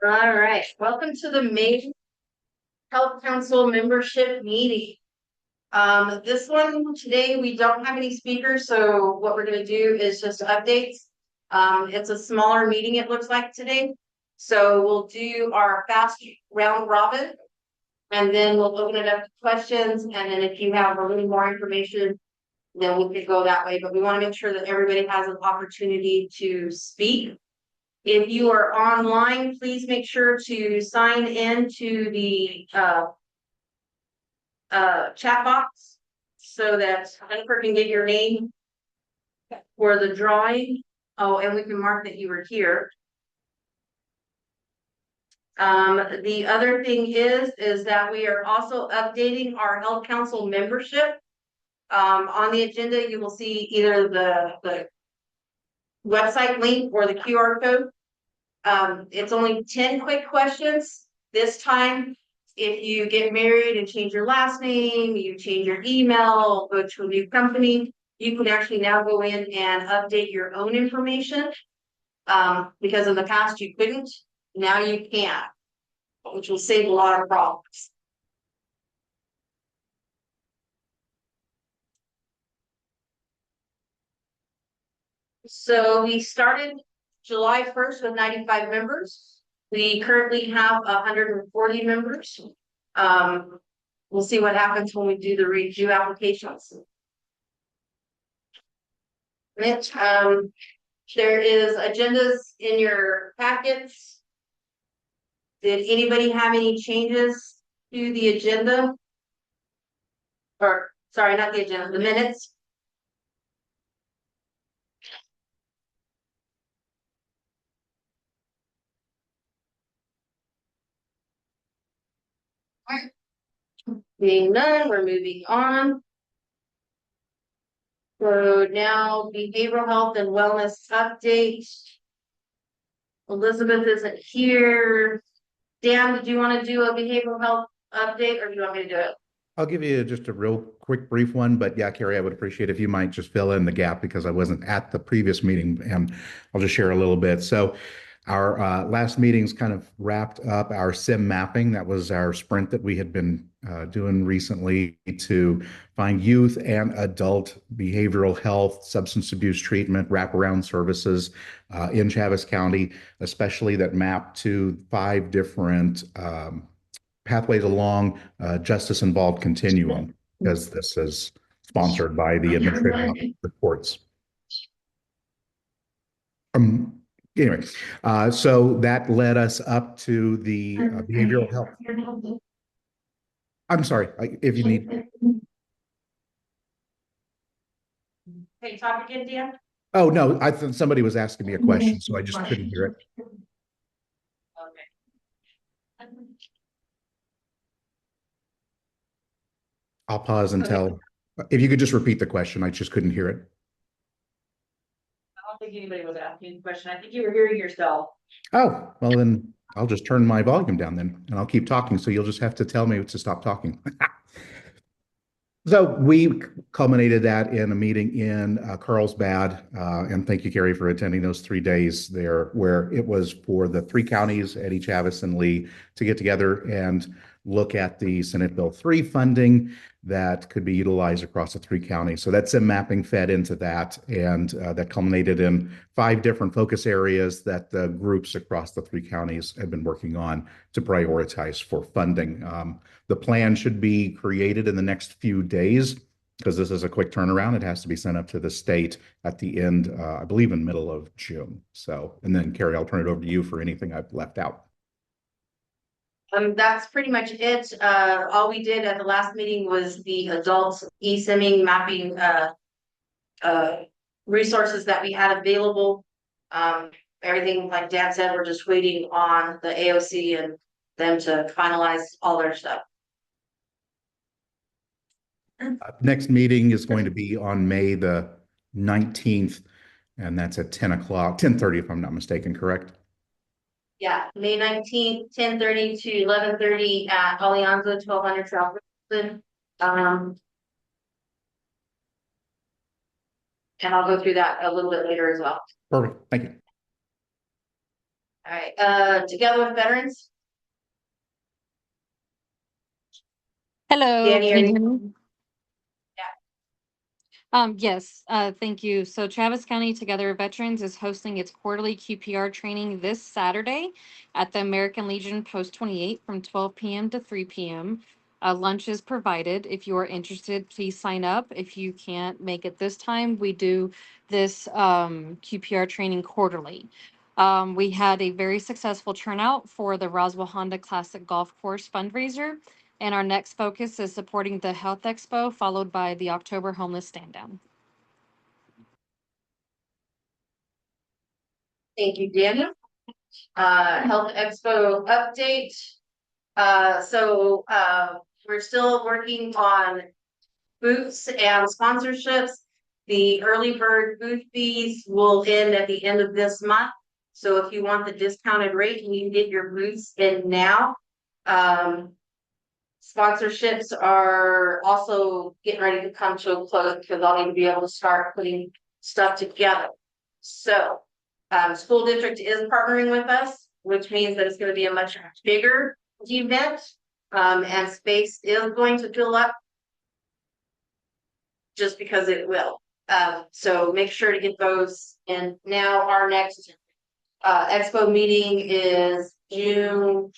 All right, welcome to the Maine Health Council membership meeting. This one today, we don't have any speakers, so what we're gonna do is just updates. It's a smaller meeting, it looks like today. So we'll do our fast round robin, and then we'll open it up to questions, and then if you have a little more information, then we could go that way, but we wanna make sure that everybody has an opportunity to speak. If you are online, please make sure to sign in to the chat box so that Jennifer can get your name for the drawing. Oh, and we can mark that you were here. The other thing is that we are also updating our Health Council membership. On the agenda, you will see either the website link or the QR code. It's only 10 quick questions this time. If you get married and change your last name, you change your email, go to a new company, you can actually now go in and update your own information. Because in the past you couldn't, now you can, which will save a lot of problems. So we started July 1st with 95 members. We currently have 140 members. We'll see what happens when we do the review applications. Mitch, there is agendas in your packets. Did anybody have any changes to the agenda? Or, sorry, not the agenda, the minutes? Being none, we're moving on. So now behavioral health and wellness update. Elizabeth isn't here. Dan, did you want to do a behavioral health update or do you want me to do it? I'll give you just a real quick, brief one, but yeah, Carrie, I would appreciate if you might just fill in the gap because I wasn't at the previous meeting, and I'll just share a little bit. So, our last meetings kind of wrapped up our SIM mapping. That was our sprint that we had been doing recently to find youth and adult behavioral health, substance abuse treatment, wraparound services in Chaves County, especially that map to 5 different pathways along justice involved continuum, because this is sponsored by the administrative reports. Um, anyway, so that led us up to the behavioral health. I'm sorry, if you need. Okay, talk again, Dan. Oh, no, I thought somebody was asking me a question, so I just couldn't hear it. Okay. I'll pause Okay. until, if you could just repeat the question, I just couldn't hear it. I don't think anybody was asking a question. I think you were hearing yourself. Oh, well, then I'll just turn my volume down then, and I'll keep talking. So you'll just have to tell me to stop talking. So we culminated that in a meeting in Carlsbad, and thank you, Carrie, for attending those 3 days there, where it was for the 3 counties, Eddie, Chavis, and Lee, to get together and look at the Senate Bill 3 funding that could be utilized across the 3 counties. So that SIM mapping fed into that, and that culminated in 5 different focus areas that the groups across the 3 counties have been working on to prioritize for funding. The plan should be created in the next few days because this is a quick turnaround. It has to be sent up to the state at the end, I believe in middle of June. So, and then Carrie, I'll turn it over to you for anything I've left out. That's pretty much it. All we did at the last meeting was the adult e-simming mapping uh, resources that we had available. Everything, like Dan said, we're just waiting on the AOC and them to finalize all their stuff. Next meeting is going to be on May the 19th, and that's at 10 o'clock, 10:30, if I'm not mistaken, correct? Yeah, May 19th, 10:30 to 11:30 at Alianza, 1200 South Richardson. And I'll go through that a little bit later as well. Perfect. Thank you. All right, Together with Veterans, Hello, Danny, can are you you? hear me? Yes, thank you. So Travis County Together with Veterans is hosting its quarterly QPR training this Saturday at the American Legion Post 28 from 12 p.m. to 3 p.m. Lunch is provided. If you are interested, please sign up. If you can't make it this time, we do this QPR training quarterly. We had a very successful turnout for the Roswell Honda Classic Golf Course fundraiser. And our next focus is supporting the Health Expo, followed by the October Homeless Stand Down. Thank you, Danny. Health Expo update. We're still working on booths and sponsorships. The early bird booth fees will end at the end of this month. So if you want the discounted rate, you need to get your booths in now. Sponsorships are also getting ready to come to a close because I'll need to be able to start putting stuff together. So, school district is partnering with us, which means that it's going to be a much bigger event. And space is going to fill up just because it will. So make sure to get those. And now our next expo meeting is June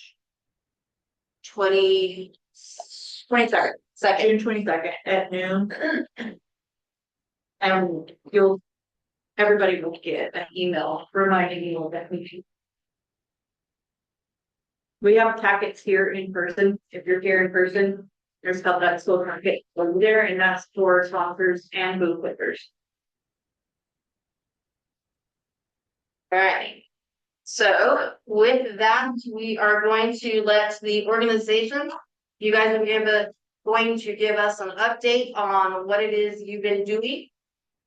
23rd, June 22nd at noon. And everybody will get an email reminding you that we have packets here in person. If you're here in person, there's Health Expo packet over there, and that's for sponsors and booth clickers. All right. So with that, we are going to let the organization, you guys are going to give us an update on what it is you've been doing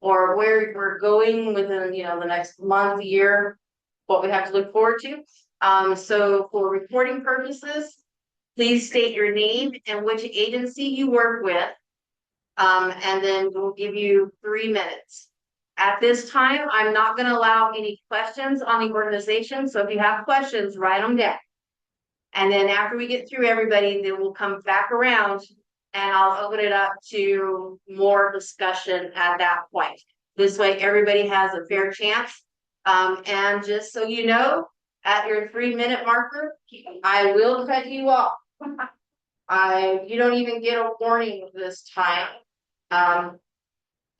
or where we're going within, the next month, year, what we have to look forward to. So for reporting purposes, please state your name and which agency you work with. And then we'll give you 3 minutes. At this time, I'm not going to allow any questions on the organization. So if you have questions, write them down. And then after we get through everybody, then we'll come back around and I'll open it up to more discussion at that point. This way, everybody has a fair chance. And just so you know, at your 3-minute marker, I will cut you off. You don't even get a warning this time.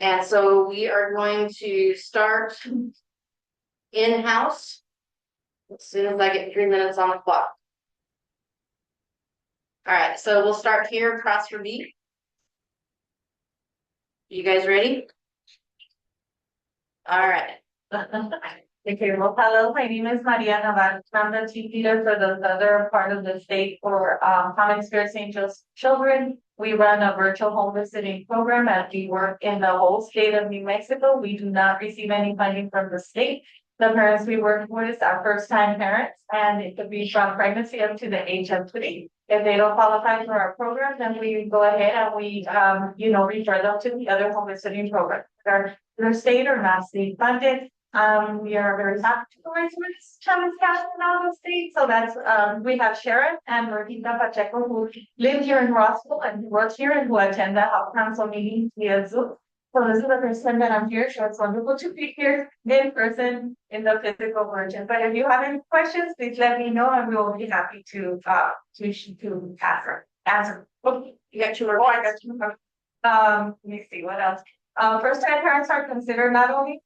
And so we are going to start in-house as soon as I get 3 minutes on the clock. All right, so we'll start here across from me. You guys ready? All right. Okay, well, hello, my name is Maria Navarro. I'm the team leader for the southern part of the state for Common Spirit St. Joseph's Children. We run a virtual home visiting program as we work in the whole state of New Mexico. We do not receive any funding from the state. The parents we work with are first-time parents, and it could be from pregnancy up to the age of 3. If they don't qualify for our program, then we go ahead and we, refer them to the other home visiting program. They're state or not state funded. We are very happy to provide service to Travis County and all the states. So that's we have Sharon and Rosita Pacheco who live here in Roswell and who works here and who attend the Health Council meetings via Zoom. So this is the first time that I'm here. So it's wonderful to be here in person in the physical version. But if you have any questions, please let me know and we will be happy to answer. Okay, you got 2 more. Oh, I got 2 more. Let me see what else. First time parents are considered not only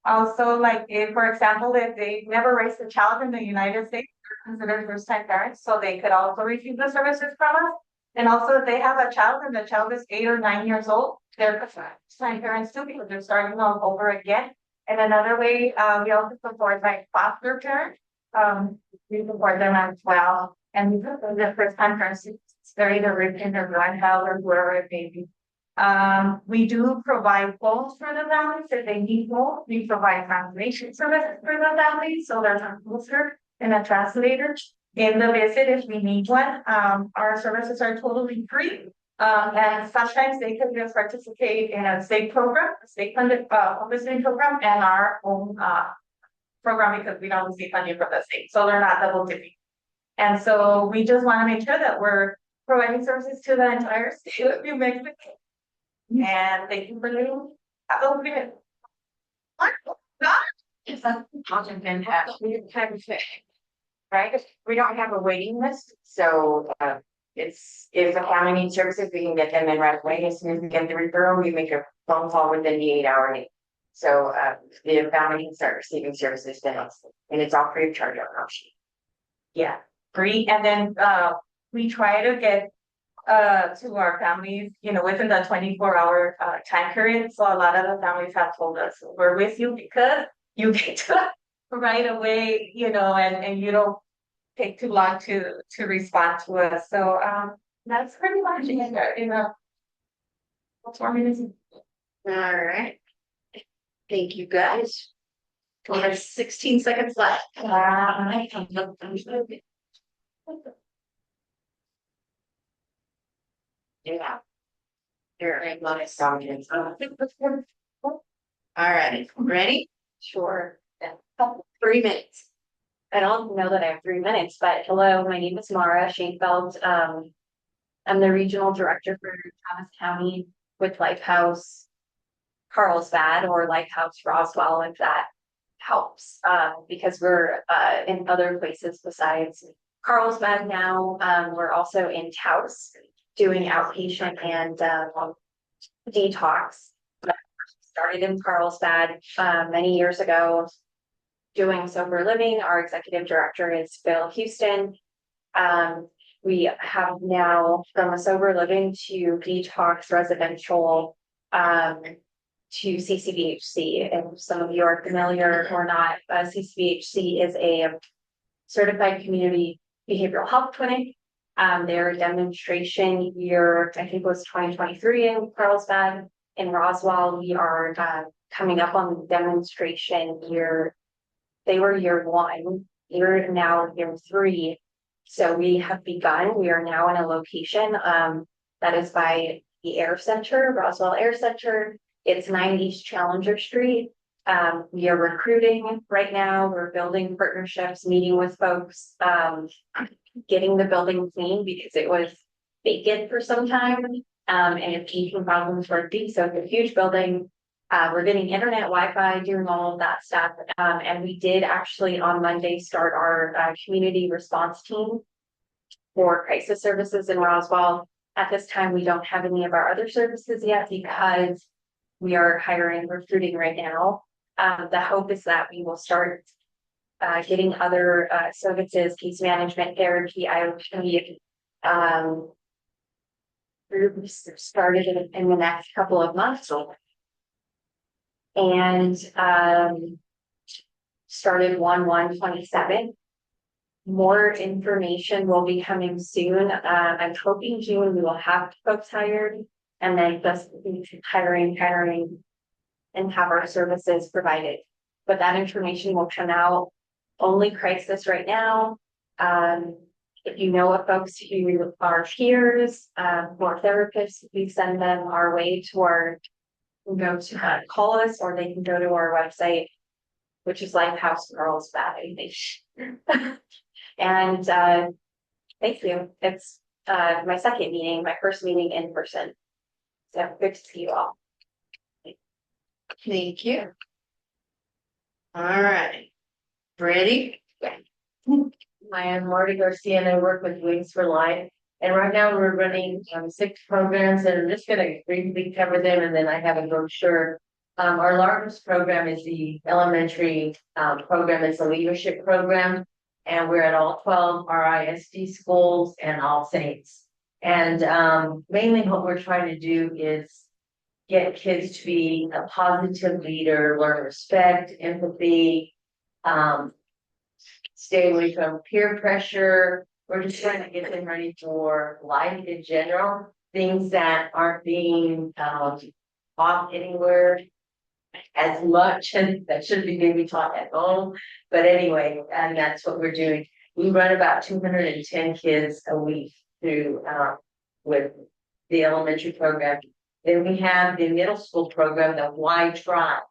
also, like if, for example, if they never raised a child in the United States, they're considered first-time parents, so they could also receive the services from us. And also, if they have a child and the child is 8 or 9 years old, they're first-time parents too because they're starting all over again. And another way, we also support like foster parents. We support them as well. And the first-time parents, they're either raised in their grandchild or whoever it may be. We do provide phones for the families if they need phones. We provide translation services for the families, so there's a translator and a translator in the visit if we need one. Our services are totally free, and sometimes they can just participate in a state program, a state funded visiting program, and our own program because we don't receive funding from the state, so they're not double dipping. And so we just want to make sure that we're providing services to the entire state of New Mexico. And thank you for doing. Have a good day. Often been have, we have right? We don't have a waiting list, so it's if the county needs services, we can get them in right away. As soon as we get the referral, we make a phone call within the 8-hour date. So the family can start receiving services then, and it's all free of charge on our sheet. Yeah, free. And then we try to get to our families, you know, within the 24-hour time period. So a lot of the families have told us we're with you because you get to right away, you know, and you don't take too long to respond to us. So that's pretty much it. You know, what's 4 minutes? All right. Thank you, guys. We have 16 seconds left. Yeah. There are a lot of songs. All right, ready? Sure. 3 minutes. I don't know that I have 3 minutes, but hello, my name is Mara Shainfeld. I'm the regional director for Thomas County with Lifehouse Carlsbad or Lifehouse Roswell, if that helps, because we're in other places besides Carlsbad now. We're also in Taos doing outpatient and detox. Started in Carlsbad many years ago doing sober living. Our executive director is Phil Houston. We have now from a sober living to detox residential to CCBHC. And some of you are familiar or not, CCBHC is a certified community behavioral health clinic. Their demonstration year, I think, was 2023 in Carlsbad. In Roswell, we are coming up on the demonstration year. They were year 1, we're now year 3. So we have begun. We are now in a location that is by the Air Center, Roswell Air Center. It's 9 East Challenger Street. We are recruiting right now. We're building partnerships, meeting with folks, getting the building clean because it was vacant for some time. And it's keeping problems working. So it's a huge building. We're getting internet, Wi-Fi, doing all of that stuff. And we did actually on Monday start our community response team for crisis services in Roswell. At this time, we don't have any of our other services yet because we are hiring, recruiting right now. The hope is that we will start getting other services, case management, therapy, IoT, groups started in the next couple of months. And started 1/1/27. More information will be coming soon. I'm hoping June we will have folks hired and then just hiring and have our services provided. But that information will come out. Only crisis right now. If you know of folks who are peers, more therapists, please send them our way to our, go to call us, or they can go to our website, which is Lifehouse Carlsbad, I think. And thank you. It's my second meeting, my first meeting in person. So good to see you all. Thank you. All right. Ready? I am Marty Garcia and I work with Wings for Life. And right now we're running 6 programs and I'm just going to briefly cover them and then I have a brochure. Our largest program is the elementary program. It's a leadership program and we're at all 12 RISD schools and All Saints. And mainly what we're trying to do is get kids to be a positive leader, learn respect, empathy, stay away from peer pressure. We're just trying to get them ready for life in general, things that aren't being taught anywhere as much, and that should be maybe taught at home. But anyway, and that's what we're doing. We run about 210 kids a week through with the elementary program. Then we have the middle school program, the Y Tribe.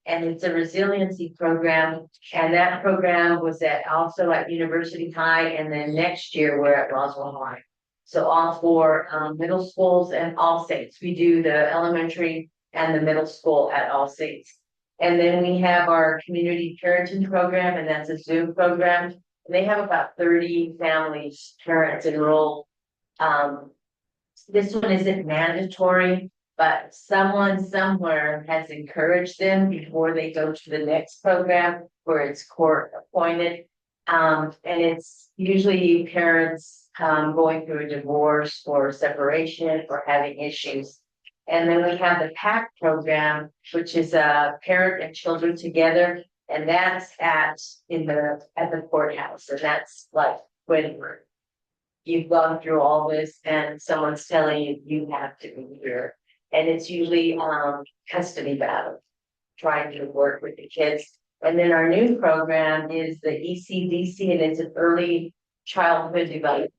and it's a resiliency program. And that program was also at University High, and then next year we're at Roswell High. So all four middle schools and All Saints. We do the elementary and the middle school at All Saints. And then we have our community parenting program, and that's a Zoom program. And they have about 30 families, parents enrolled. This one isn't mandatory, but someone somewhere has encouraged them before they go to the next program where it's court appointed. And it's usually parents going through a divorce or separation or having issues. And then we have the PAC program, which is parent and children together, and that's at the courthouse, and that's like when you've gone through all this and someone's telling you you have to be here. And it's usually custody battle, trying to work with the kids. And then our new program is the ECDC, and it's an early childhood development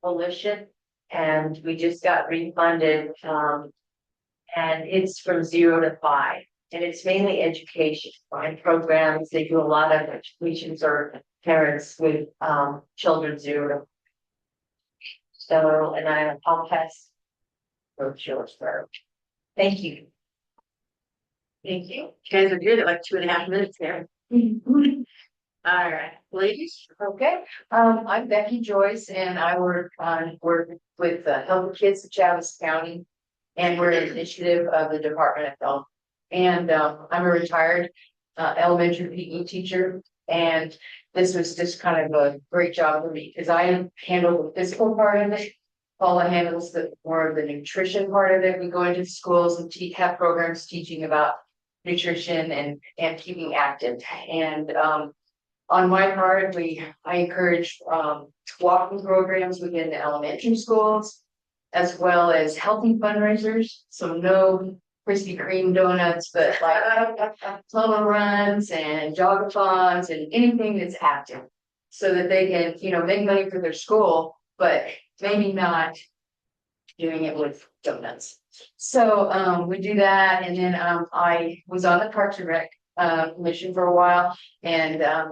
coalition. And we just got refunded, and it's from 0 to 5. And it's mainly education and programs. They do a lot of education for parents with children 0 to. So, and I'll pass. Yours first. Thank you. Thank you. You guys are good at like 2.5 minutes there. All right, ladies. Okay, I'm Becky Joyce and I work with Help the Kids of Chaves County. And we're an initiative of the Department of Health. And I'm a retired elementary PE teacher. And this was just kind of a great job for me because I handle the physical part of it. Paula handles more of the nutrition part of it. We go into schools and have programs teaching about nutrition and keeping active. And on my part, I encourage walking programs within the elementary schools, as well as healthy fundraisers. So no Krispy Kreme donuts, but like tunnel runs and jogathons and anything that's active, so that they can, make money for their school, but maybe not doing it with donuts. So we do that, and then I was on the Parks and Rec commission for a while, and a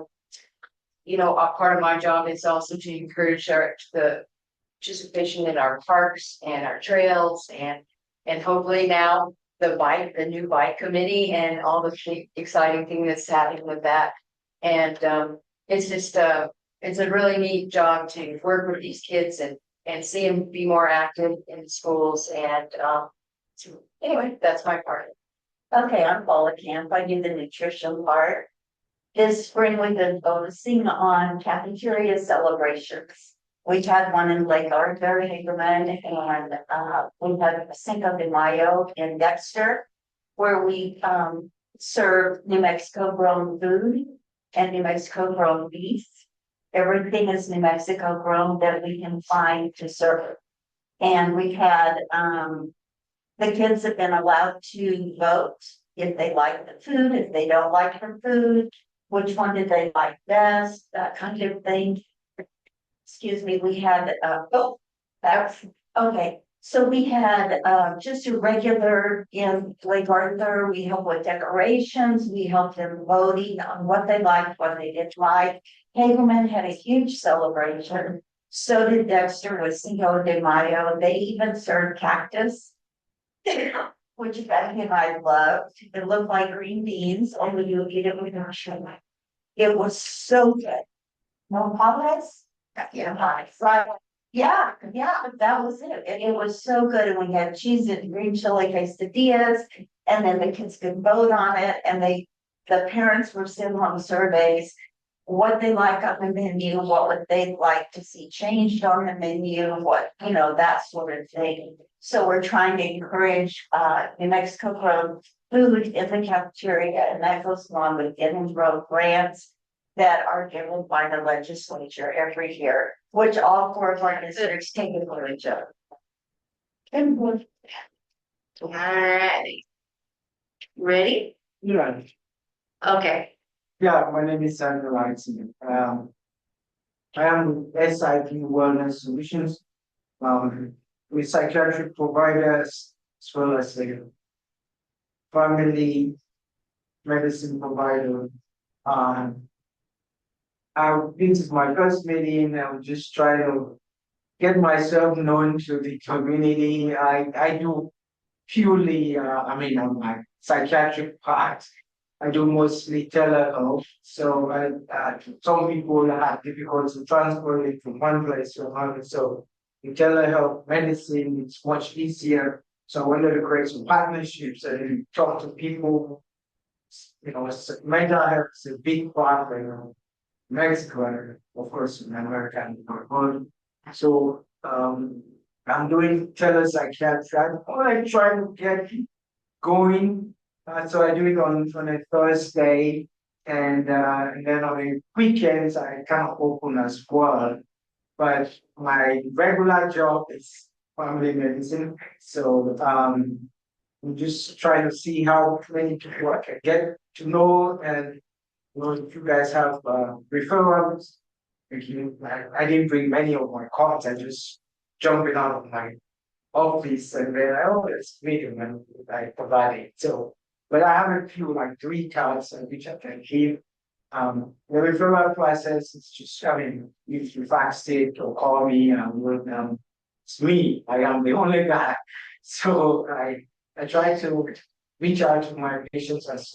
part of my job is also to encourage the participation in our parks and our trails, and hopefully now the new bike committee and all the exciting thing that's happening with that. And it's just it's a really neat job to work with these kids and see them be more active in the schools. And so anyway, that's my part. Okay, I'm Paula Camp. I do the nutrition part. This spring, we've been focusing on cafeteria celebrations. We had one in Lake Arthur, Hagerman, and we had a Cinco de Mayo in Dexter, where we serve New Mexico grown food and New Mexico grown beef. Everything is New Mexico grown that we can find to serve. And we had the kids have been allowed to vote if they like the food, if they don't like the food, which one did they like best, that kind of thing. Excuse me, we had, that's, okay. So we had just a regular in Lake Arthur. We helped with decorations. We helped them voting on what they liked, what they didn't like. Hagerman had a huge celebration. So did Dexter with Cinco de Mayo. They even served cactus, which Becky and I loved. It looked like green beans, only you eat it with sugar. It was so good. No comments? Yeah, right. Yeah, that was it. And it was so good. And we had cheese and green chili quesadillas, and then the kids could vote on it. And the parents were sending home surveys, what they like on the menu, what would they like to see changed on the menu, what, that sort of thing. So we're trying to encourage New Mexico grown food in the cafeteria, and that goes along with getting road grants that are given by the legislature every year, which all four of our districts take advantage of. All right. Ready? Yeah, Okay. my name is Sandra Lightsey. I am SIP Wellness Solutions, with psychiatric providers as well as the family medicine provider. Um, this is my first meeting. I'm just trying to get myself known to the community. I do purely, on my psychiatric part, I do mostly telehealth. So some people have difficulty transporting from one place to another. So in telehealth medicine, it's much easier. So I wanted to create some partnerships and talk to people. Mental health is a big problem in Mexico, and of course, in America and world. So I'm doing telepsychiatry. I'm trying to get going. So I do it on a Thursday, and then on the weekends I kind of open as well. But my regular job is family medicine. So I'm just trying to see how many people I can get to know, and if you guys have referrals. Thank you. I didn't bring many of my cards. I just jumping out of my office and then I always meet them and I provide it. So, but I have a few like 3 cards which I can give. The referral process is just, if you fax it or call me, it's me. I am the only guy. So I try to reach out to my patients as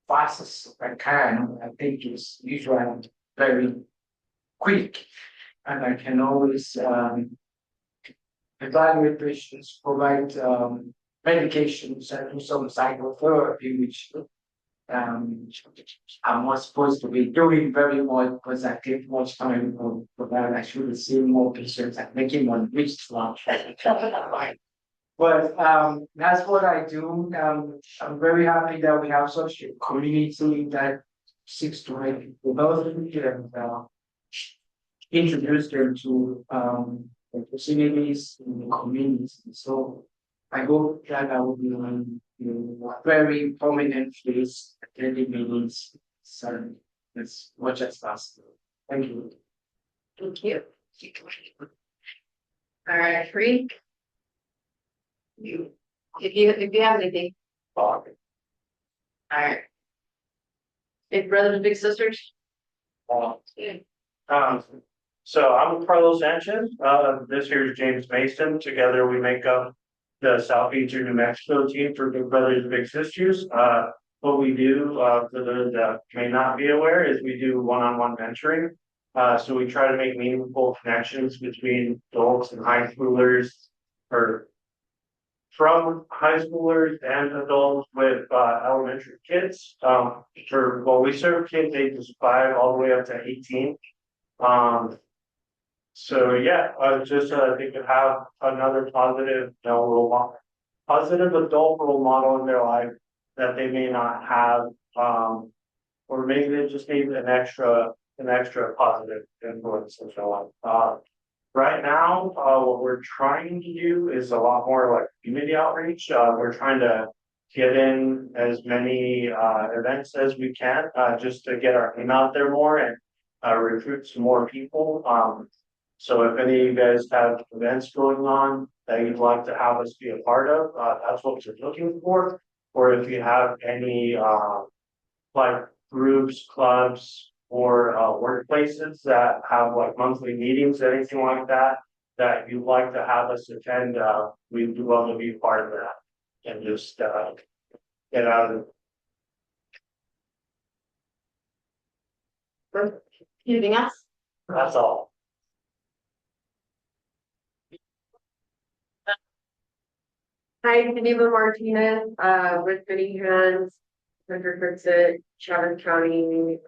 fast as I can. I think it's usually very quick, and I can always evaluate patients, provide medications, and do some psychotherapy, which I'm not supposed to be doing very well because I take much time for that. I should be seeing more patients and making one reach lunch. But that's what I do. I'm very happy that we have such a community that seeks to make people healthy and introduce them to the facilities in the community. So I hope that I will be on a very prominent place attending meetings. So as much as possible. Thank you. Thank you. All right, Free. If you have anything. All right. Big brothers and big sisters. So I'm Carlos Sanchez. This here is James Mason. Together we make up the Southeastern New Mexico team for Big Brothers and Big Sisters. What we do, for those that may not be aware, is we do one-on-one mentoring. So we try to make meaningful connections between adults and high schoolers, or from high schoolers and adults with elementary kids. We serve kids ages 5 all the way up to 18. So yeah, just they could have another positive, role model, positive adult role model in their life that they may not have, or maybe they just need an extra positive influence in their life. Right now, what we're trying to do is a lot more like community outreach. We're trying to get in as many events as we can, just to get our name out there more and recruit some more people. So if any of you guys have events going on that you'd like to have us be a part of, that's what we're looking for. Or if you have any like groups, clubs, or workplaces that have like monthly meetings, anything like that, that you'd like to have us attend, we'd love to be part of that and just get out of it. Anything else? That's all. Hi, Geneva Martinez, with Many Hands, Hunter Chatham County,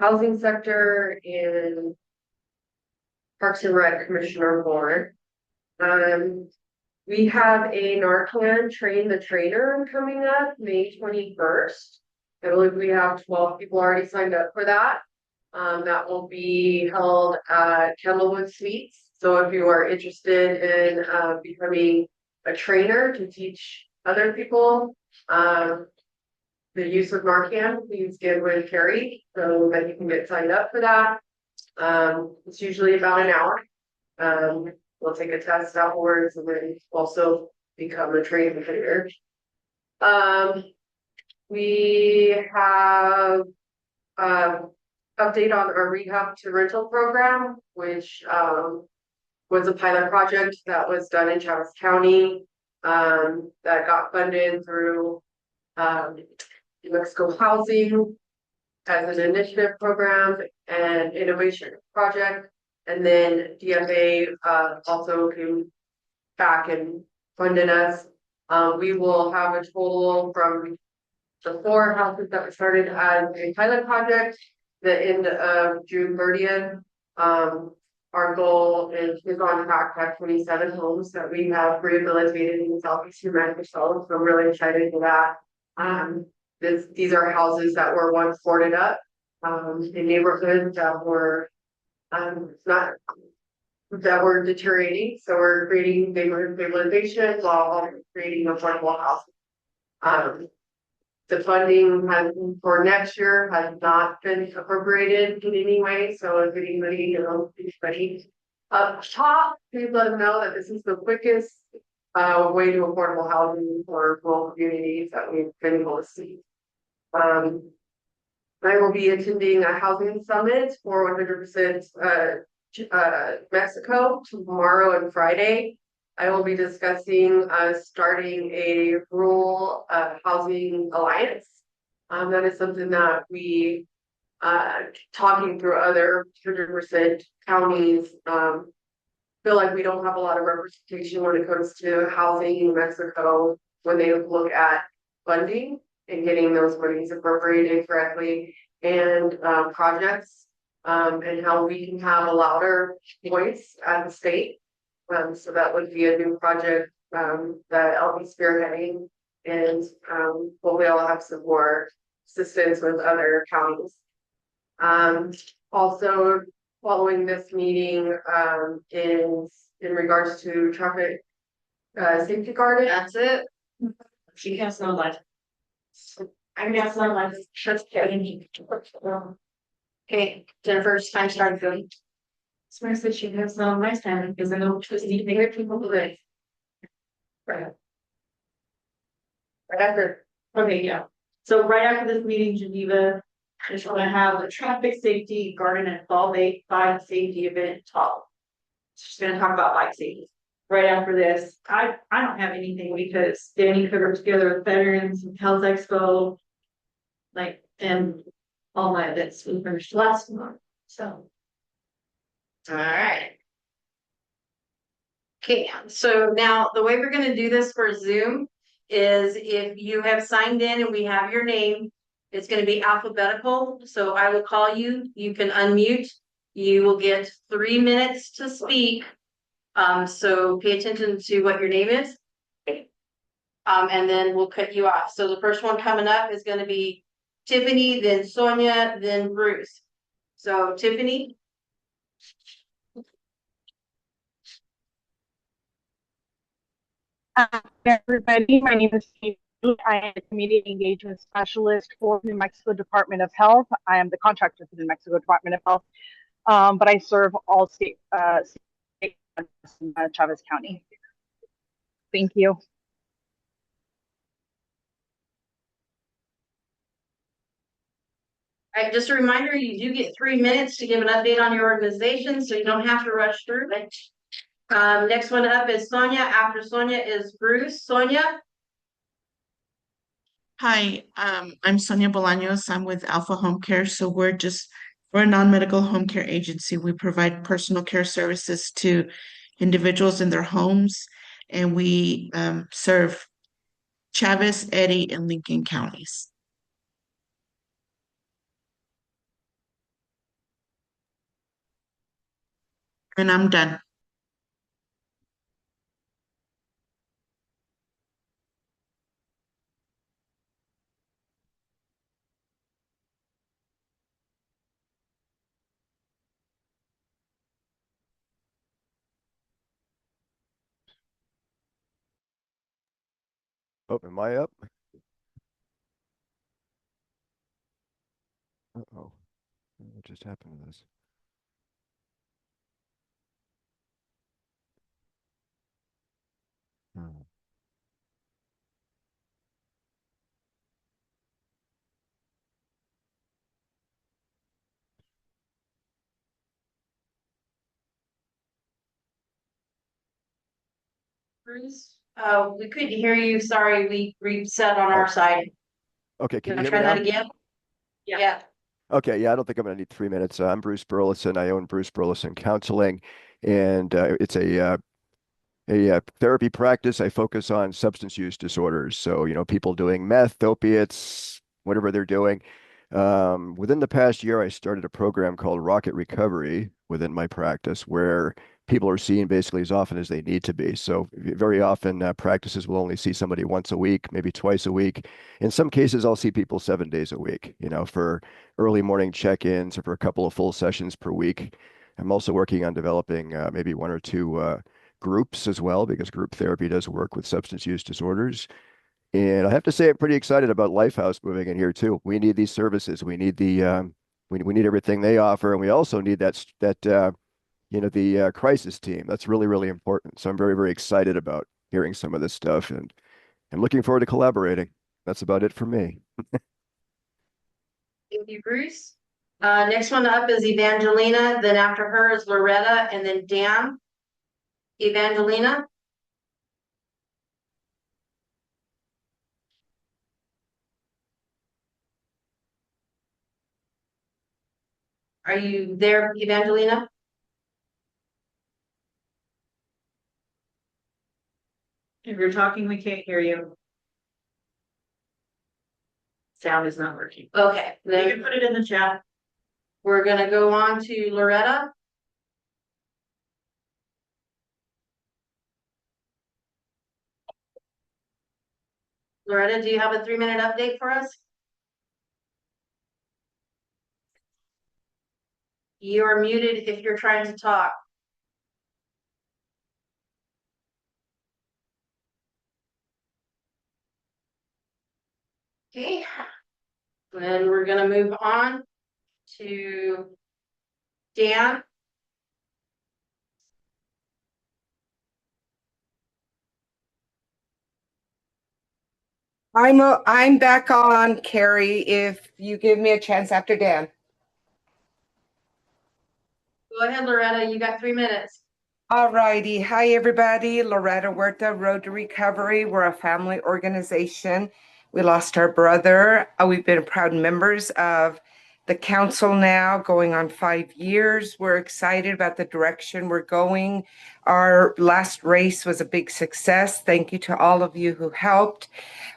housing sector and Parks and Rec Commissioner Board. We have a Narcan Train the Trainer coming up May 21st. I believe we have 12 people already signed up for that. That will be held at Candlewood Suites. So if you are interested in becoming a trainer to teach other people the use of Narcan, please get with Carrie so that you can get signed up for that. It's usually about an hour. We'll take a test afterwards and then also become a trainer. We have, update on our rehab to rental program, which, was a pilot project that was done in Travis County. That got funded through, New Mexico Housing as an initiative program and innovation project. And then DFA, also came back and funded us. We will have a total from the 4 houses that were started as a pilot project, the end of June 30th. Our goal is on track to have 27 homes that we have rehabilitated in southeastern Mexico. So I'm really excited for that. These are houses that were once boarded up, in neighborhoods that were, not that were deteriorating. So we're creating neighborhood stabilization while also creating affordable housing. The funding for next year has not been appropriated in any way, so if anybody, up top, please let them know that this is the quickest way to affordable housing for rural communities that we've been able to see. I will be attending a housing summit for 100% Mexico tomorrow and Friday. I will be discussing starting a rural housing alliance. That is something that we talking through other 100% counties. Feel like we don't have a lot of representation when it comes to housing in Mexico when they look at funding and getting those monies appropriated correctly and projects, and how we can have a louder voice at the state. So that would be a new project that I'll be spearheading, and hopefully I'll have some more assistance with other counties. Also, following this meeting is in regards to traffic safety guard. That's it. She has no life. I guess no life. Okay, Jennifer's time started going. So I said she has no nice time because I know twisty finger people who live. Right after. Okay, yeah. So right after this meeting, Geneva is gonna have a traffic safety garden and fall bike safety event talk. She's gonna talk about bike safety. Right after this, I don't have anything because Danny put her together with veterans and Health Expo. Like, and all my events we finished last month, so. All right. Okay, so now the way we're gonna do this for Zoom is if you have signed in and we have your name, it's gonna be alphabetical. So I will call you, you can unmute. You will get 3 minutes to speak. So pay attention to what your name is. And then we'll cut you off. So the first one coming up is gonna be Tiffany, then Sonia, then Bruce. So Tiffany. Everybody, my name is Steve. I am a community engagement specialist for New Mexico Department of Health. I am the contractor for the New Mexico Department of Health, but I serve all state in Travis County. Thank you. All right, just a reminder, you do get 3 minutes to give an update on your organization, so you don't have to rush through it. Next one up is Sonia. After Sonia is Bruce. Sonia. Hi, I'm Sonia Bolaños. I'm with Alpha Home Care. So we're a non-medical home care agency. We provide personal care services to individuals in their homes, and we serve Chaves, Eddy, and Lincoln counties. And I'm done. Oh, am I up? Uh-oh. What just happened to this? Hmm. Bruce, we couldn't hear you. Sorry, we reset on our Oh, side. okay, can you Can I hear try me that now? again? Yeah. Okay, yeah, I don't think I'm gonna need 3 minutes. I'm Bruce Burleson. I own Bruce Burleson Counseling, and it's a therapy practice. I focus on substance use disorders. So, people doing meth, opiates, whatever they're doing. Within the past year, I started a program called Rocket Recovery within my practice where people are seen basically as often as they need to be. So very often practices will only see somebody once a week, maybe twice a week. In some cases, I'll see people 7 days a week, for early morning check-ins or for a couple of full sessions per week. I'm also working on developing maybe one or two groups as well, because group therapy does work with substance use disorders. And I have to say, I'm pretty excited about Lifehouse moving in here too. We need these services. We need we need everything they offer, and we also need the crisis team. That's really, really important. So I'm very, very excited about hearing some of this stuff, and I'm looking forward to collaborating. That's about it for me. Thank you, Bruce. Next one up is Evangelina, then after her is Loretta, and then Dan. Evangelina? Are you there, Evangelina? If you're talking, we can't hear you. Sound is not working. Okay, You then can put it in the chat. we're gonna go on to Loretta. Loretta, do you have a 3-minute update for us? You are muted if you're trying to talk. Okay, then we're gonna move on to Dan. I'm back on, Carrie, if you give me a chance after Dan. Go ahead, Loretta, you got 3 minutes. All righty. Hi, everybody. Loretta Huerta, Road to Recovery. We're a family organization. We lost our brother. We've been proud members of the council now, going on 5 years. We're excited about the direction we're going. Our last race was a big success. Thank you to all of you who helped.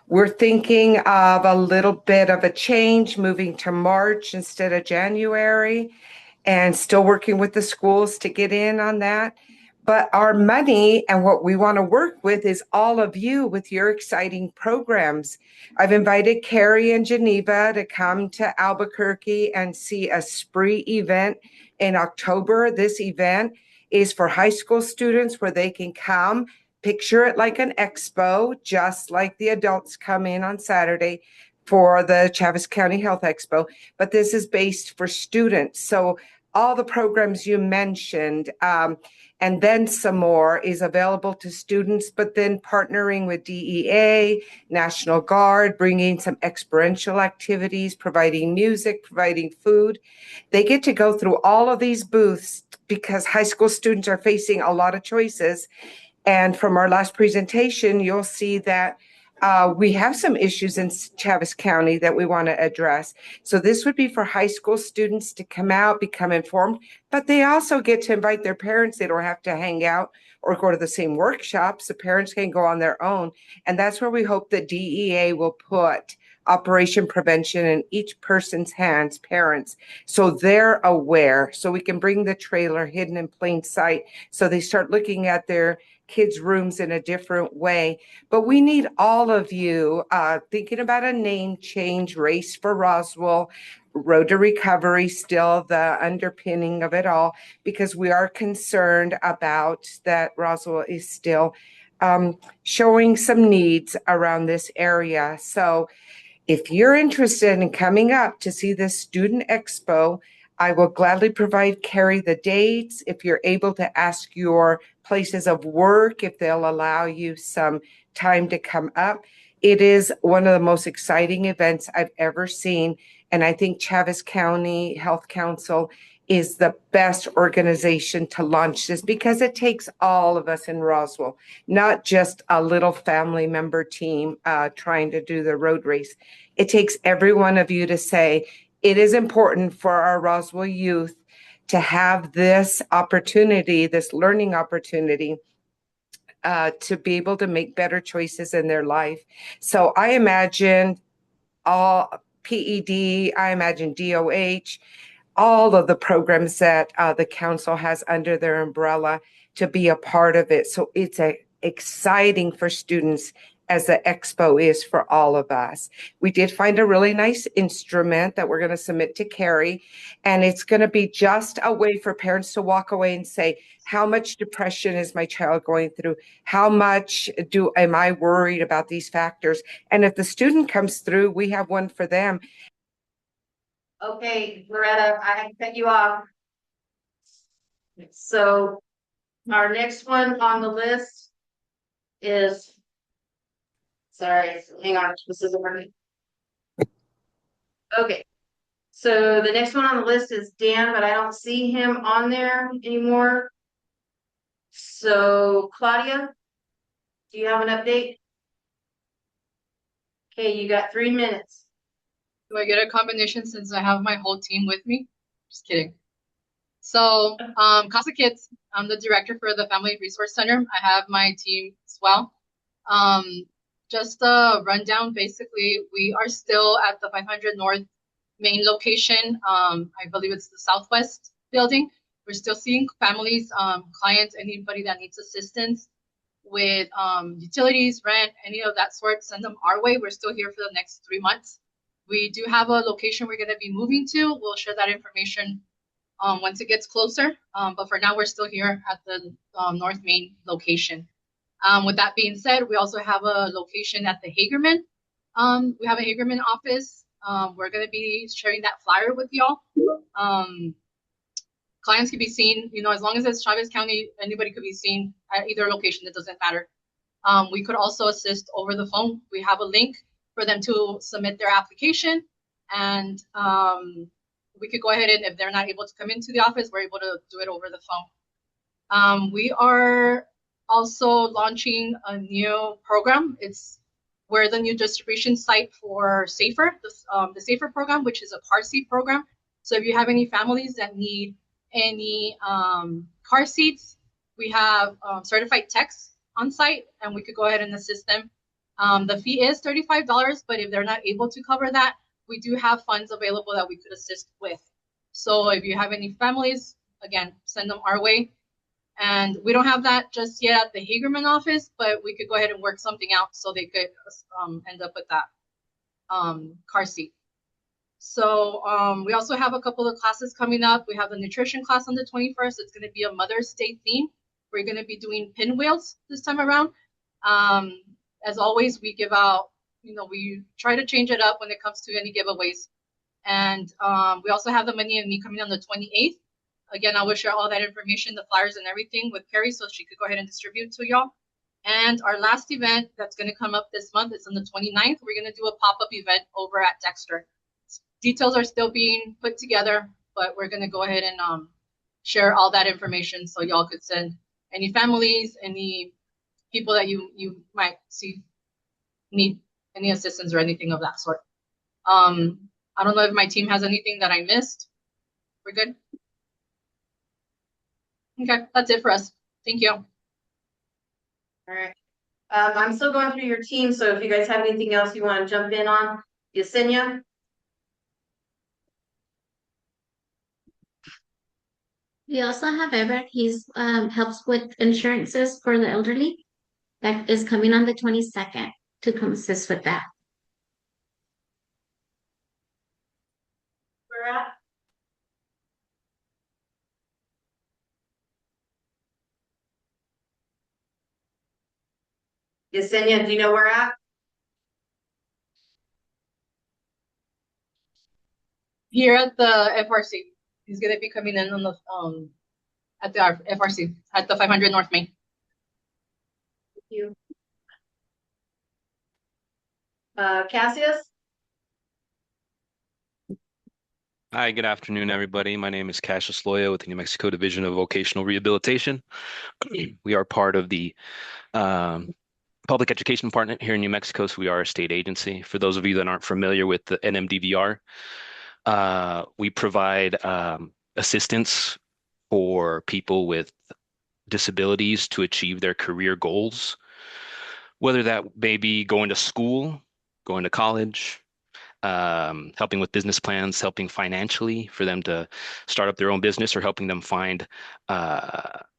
We're thinking of a little bit of a change, moving to March instead of January, and still working with the schools to get in on that. But our money and what we want to work with is all of you with your exciting programs. I've invited Carrie and Geneva to come to Albuquerque and see a spree event in October. This event is for high school students where they can come. Picture it like an expo, just like the adults come in on Saturday for the Chaves County Health Expo. But this is based for students. So all the programs you mentioned, and then some more is available to students, but then partnering with DEA, National Guard, bringing some experiential activities, providing music, providing food. They get to go through all of these booths because high school students are facing a lot of choices. And from our last presentation, you'll see that we have some issues in Chaves County that we want to address. So this would be for high school students to come out, become informed, but they also get to invite their parents. They don't have to hang out or go to the same workshops. The parents can go on their own. And that's where we hope the DEA will put Operation Prevention in each person's hands, parents, so they're aware, so we can bring the trailer hidden in plain sight, so they start looking at their kids' rooms in a different way. But we need all of you thinking about a name change, Race for Roswell, Road to Recovery, still the underpinning of it all, because we are concerned about that Roswell is still showing some needs around this area. So if you're interested in coming up to see this student expo, I will gladly provide Carrie the dates. If you're able to ask your places of work, if they'll allow you some time to come up. It is one of the most exciting events I've ever seen. And I think Chaves County Health Council is the best organization to launch this because it takes all of us in Roswell, not just a little family member team trying to do the road race. It takes every one of you to say, it is important for our Roswell youth to have this opportunity, this learning opportunity, to be able to make better choices in their life. So I imagine all PED, I imagine DOH, all of the programs that the council has under their umbrella to be a part of it. So it's exciting for students as the expo is for all of us. We did find a really nice instrument that we're going to submit to Carrie, and it's going to be just a way for parents to walk away and say, how much depression is my child going through? How much am I worried about these factors? And if the student comes through, we have one for them. Okay, Loretta, I have to cut you off. So our next one on the list is, sorry, hang on, this isn't working. Okay, so the next one on the list is Dan, but I don't see him on there anymore. So Claudia, do you have an update? Okay, you got 3 minutes. Do I get a combination since I have my whole team with me? Just kidding. So, Casa Kids, I'm the director for the Family Resource Center. I have my team as well. Just a rundown, basically, we are still at the 500 North main location. I believe it's the Southwest building. We're still seeing families, clients, anybody that needs assistance with utilities, rent, any of that sort, send them our way. We're still here for the next 3 months. We do have a location we're going to be moving to. We'll share that information once it gets closer. But for now, we're still here at the North Main location. With that being said, we also have a location at the Hagerman. We have a Hagerman office. We're going to be sharing that flyer with y'all. Clients can be seen, as long as it's Chavez County, anybody could be seen at either location. It doesn't matter. We could also assist over the phone. We have a link for them to submit their application, and we could go ahead and if they're not able to come into the office, we're able to do it over the phone. We are also launching a new program. We're the new distribution site for Safer, the Safer program, which is a car seat program. So if you have any families that need any car seats, we have certified techs on site, and we could go ahead and assist them. The fee is $35, but if they're not able to cover that, we do have funds available that we could assist with. So if you have any families, again, send them our way. And we don't have that just yet at the Hagerman office, but we could go ahead and work something out so they could end up with that car seat. So we also have a couple of classes coming up. We have the nutrition class on the 21st. It's going to be a Mother's Day theme. We're going to be doing pinwheels this time around. As always, we give out, we try to change it up when it comes to any giveaways. And we also have the Money and Me coming on the 28th. Again, I will share all that information, the flyers and everything with Carrie so she could go ahead and distribute to y'all. And our last event that's going to come up this month is on the 29th. We're going to do a pop-up event over at Dexter. Details are still being put together, but we're going to go ahead and share all that information so y'all could send any families, any people that you might see need any assistance or anything of that sort. I don't know if my team has anything that I missed. We're good? Okay, that's it for us. Thank you. All right. I'm still going through your team, so if you guys have anything else you want to jump in on, Yesenia? We also have Everett. He's helps with insurances for the elderly. That is coming on the 22nd to come assist with that. Where at? Yesenia, do you know where at? Here at the FRC. He's gonna be coming in on the at the FRC at the 500 North Main. Thank you. Cassius? Hi, good afternoon, everybody. My name is Cassius Loya with the New Mexico Division of Vocational Rehabilitation. We are part of the um, Public Education Department here in New Mexico, so we are a state agency. For those of you that aren't familiar with the NMDVR, we provide assistance for people with disabilities to achieve their career goals, whether that may be going to school, going to college, helping with business plans, helping financially for them to start up their own business, or helping them find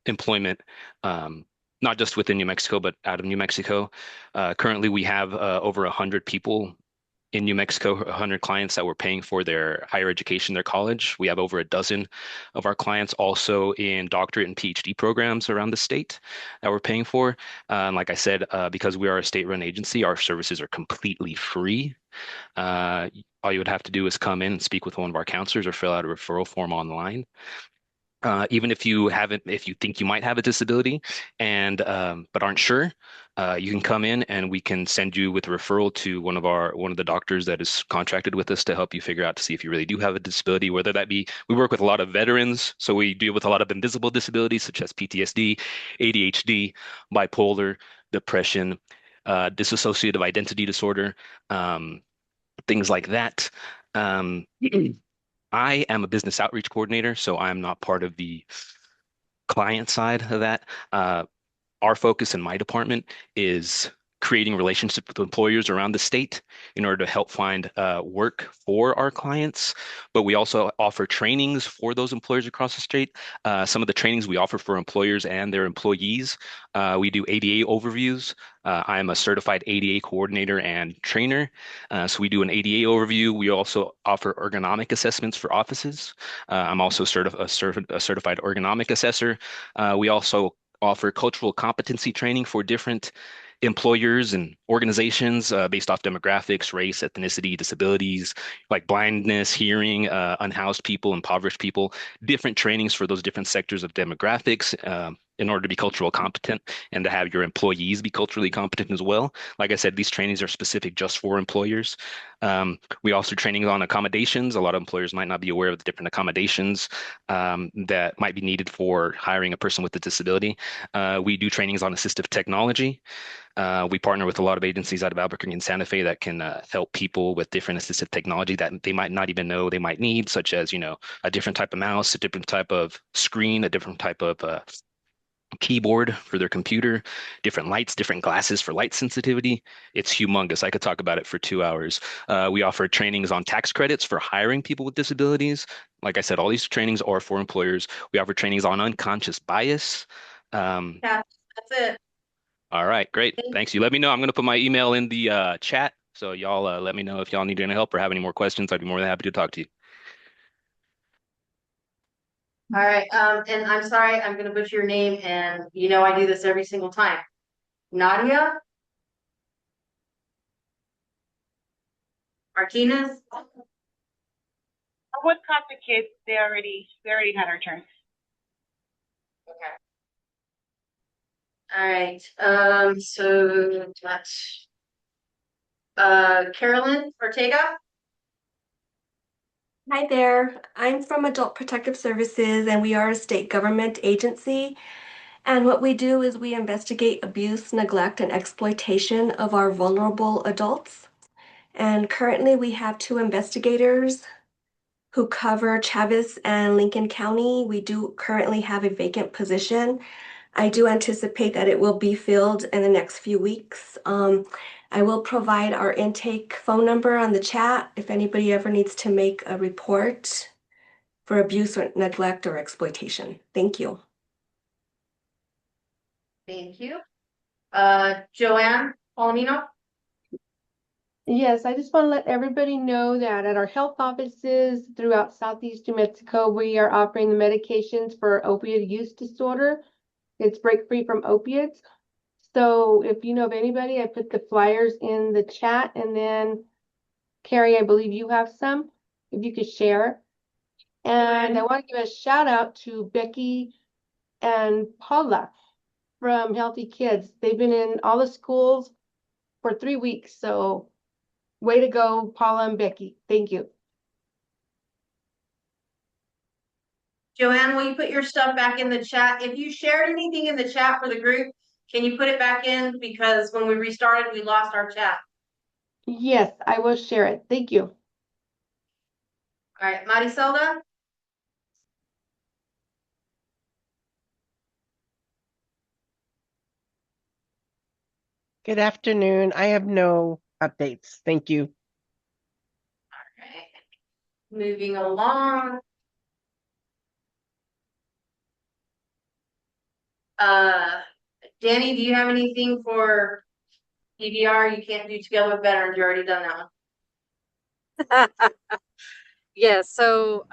employment, not just within New Mexico, but out of New Mexico. Currently, we have over 100 people in New Mexico, 100 clients that we're paying for their higher education, their college. We have over a dozen of our clients also in doctorate and PhD programs around the state that we're paying for. Like I said, because we are a state-run agency, our services are completely free. Uh, all you would have to do is come in and speak with one of our counselors or fill out a referral form online. Even if you haven't, if you think you might have a disability and but aren't sure, you can come in and we can send you with a referral to one of the doctors that is contracted with us to help you figure out to see if you really do have a disability, whether that be we work with a lot of veterans, so we deal with a lot of invisible disabilities such as PTSD, ADHD, bipolar, depression, dissociative identity disorder, things like that. Um, I am a business outreach coordinator, so I'm not part of the client side of that. Our focus in my department is creating relationships with employers around the state in order to help find work for our clients. But we also offer trainings for those employers across the state. Some of the trainings we offer for employers and their employees. We do ADA overviews. I'm a certified ADA coordinator and trainer. So we do an ADA overview. We also offer ergonomic assessments for offices. I'm also a certified ergonomic assessor. We also offer cultural competency training for different employers and organizations based off demographics, race, ethnicity, disabilities, like blindness, hearing, unhoused people, impoverished people, different trainings for those different sectors of demographics. In order to be cultural competent and to have your employees be culturally competent as well. Like I said, these trainings are specific just for employers. We also training on accommodations. A lot of employers might not be aware of the different accommodations that might be needed for hiring a person with a disability. We do trainings on assistive technology. We partner with a lot of agencies out of Albuquerque and Santa Fe that can help people with different assistive technology that they might not even know they might need, such as, a different type of mouse, a different type of screen, a different type of keyboard for their computer, different lights, different glasses for light sensitivity. It's humongous. I could talk about it for 2 hours. We offer trainings on tax credits for hiring people with disabilities. Like I said, all these trainings are for employers. We offer trainings on unconscious bias. Yeah, that's it. All right, great. Thanks. You let me know. I'm going to put my email in the chat. So y'all let me know if y'all need any help or have any more questions. I'd be more than happy to talk to you. All right, and I'm sorry, I'm gonna butcher your name, and I do this every single time. Nadia Martinez? What got the kids? They already had our turn. Okay. All right, so that's Carolyn Ortega? Hi there. I'm from Adult Protective Services, and we are a state government agency. And what we do is we investigate abuse, neglect, and exploitation of our vulnerable adults. And currently, we have 2 investigators who cover Chavez and Lincoln County. We do currently have a vacant position. I do anticipate that it will be filled in the next few weeks. I will provide our intake phone number on the chat if anybody ever needs to make a report for abuse or neglect or exploitation. Thank you. Thank you. Joanne Palomino? Yes, I just want to let everybody know that at our health offices throughout Southeast New Mexico, we are offering the medications for opioid use disorder. It's break free from opiates. So if you know of anybody, I put the flyers in the chat, and then Carrie, I believe you have some, if you could share. And I want to give a shout out to Becky and Paula from Healthy Kids. They've been in all the schools for 3 weeks. So way to go, Paula and Becky. Thank you. Thank you. Joanne Palomino? All right, Carrie? Thank you. Thank you. All right, Joanne, Joanne, will you put your stuff back in the chat? If you shared anything in the chat for the group, can you put it back in? Because when we restarted, we lost our chat. Yes, I will share it. Thank you. All right, Mariselda? Good afternoon. I have no updates. Thank you. Moving along. Danny, do you have anything for DVR? You can't do together with veterans. You already done that one. Yes, so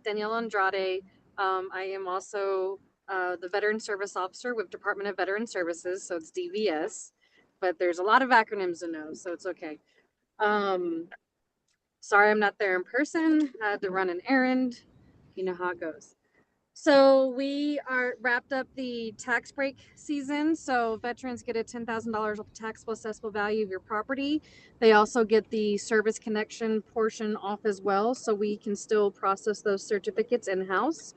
Danielle Andrade, I am also the Veteran Service Officer with Department of Veteran Services, so it's DVS, but there's a lot of acronyms to know, so it's okay. Sorry I'm not there in person. I had to run an errand. You know how it goes. So we are wrapped up the tax break season. So veterans get a $10,000 off taxable assessable value of your property. They also get the service connection portion off as well. So we can still process those certificates in-house.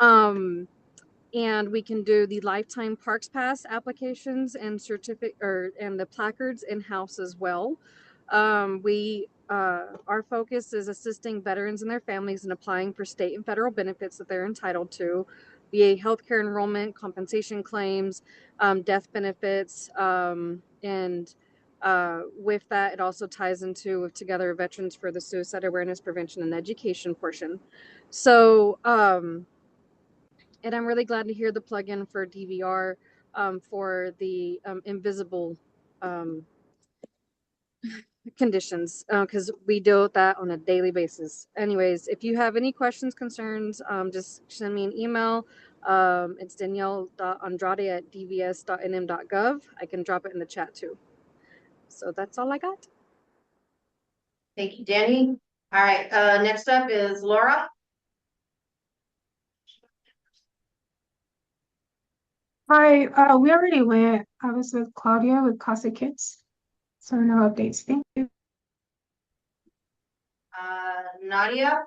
And we can do the lifetime parks pass applications and and the placards in-house as well. Our focus is assisting veterans and their families in applying for state and federal benefits that they're entitled to, VA healthcare enrollment, compensation claims, death benefits, and with that, it also ties into Together Veterans for the suicide awareness, prevention, and education portion. So, and I'm really glad to hear the plugin for DVR for the invisible conditions because we deal with that on a daily basis. Anyways, if you have any questions, concerns, just send me an email. It's danielle.andrade@dvs.nm.gov. I can drop it in the chat too. So that's all I got. Thank you, Danny. All right, next up is Laura. Hi, we already went. I was with Claudia with Casa Kids. So no updates. Thank you. Nadia.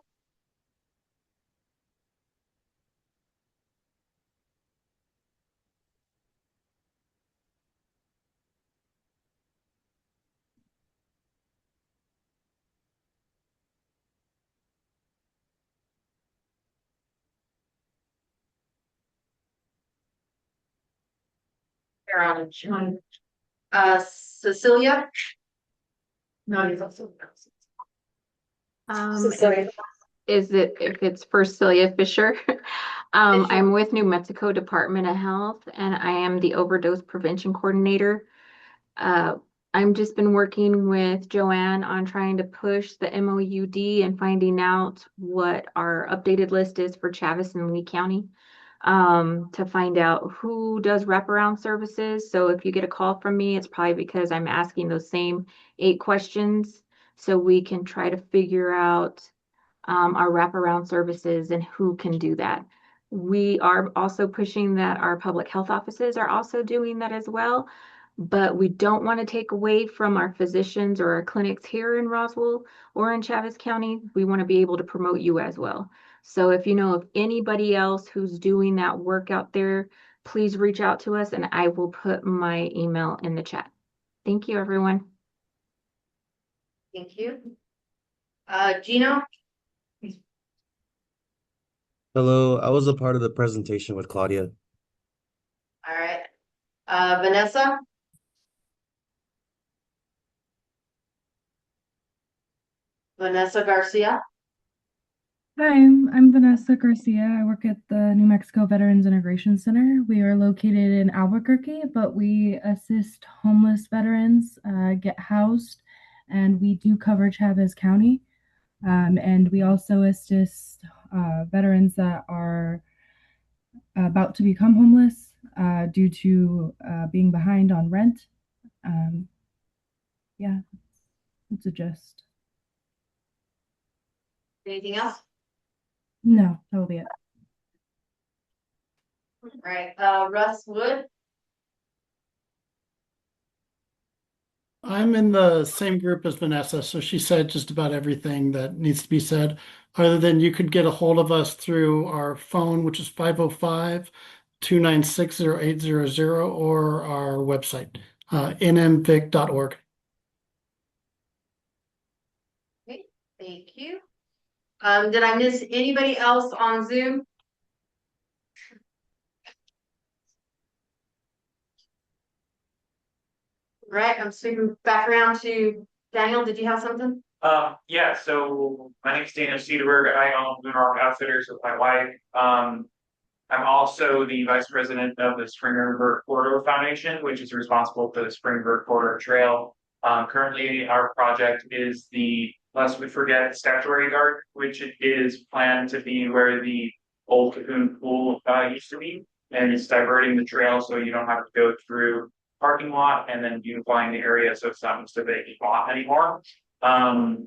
Cecilia. Nadia's also. Is it if it's for Celia Fisher? I'm with New Mexico Department of Health and I am the overdose prevention coordinator. I'm just been working with Joanne on trying to push the MOUD and finding out what our updated list is for Chaves and Lee County to find out who does wraparound services. So if you get a call from me, it's probably because I'm asking those same 8 questions so we can try to figure out our wraparound services and who can do that. We are also pushing that our public health offices are also doing that as well, but we don't want to take away from our physicians or our clinics here in Roswell or in Chaves County. We want to be able to promote you as well. So if you know of anybody else who's doing that work out there, please reach out to us and I will put my email in the chat. Thank you, everyone. Thank you. Gino. Hello, I was a part of the presentation with Claudia. All right. Vanessa. Vanessa Garcia. Hi, I'm Vanessa Garcia. I work at the New Mexico Veterans Integration Center. We are located in Albuquerque, but we assist homeless veterans get housed, and we do cover Chaves County. And we also assist veterans that are about to become homeless due to being behind on rent. Yeah, that's a gist. Anything else? No, that'll be it. All right. Russ Wood. I'm in the same group as Vanessa, so she said just about everything that needs to be said, other than you could get a hold of us through our phone, which is 505-296-0800, or our website, nmvic.org. Okay, thank you. Did I miss anybody else on Zoom? Right, I'm swinging back around to Daniel. Did you have something? Yeah, so my name's Daniel Cedarberg. I own Lunar Arc Outfitters with my wife. I'm also the vice president of the Spring River Corridor Foundation, which is responsible for the Spring River Corridor Trail. Currently, our project is the Lest We Forget Statuary Garden, which is planned to be where the old Cahoon Pool used to be, and it's diverting the trail so you don't have to go through parking lot and then beautifying the area so it's not just a vacant lot anymore. I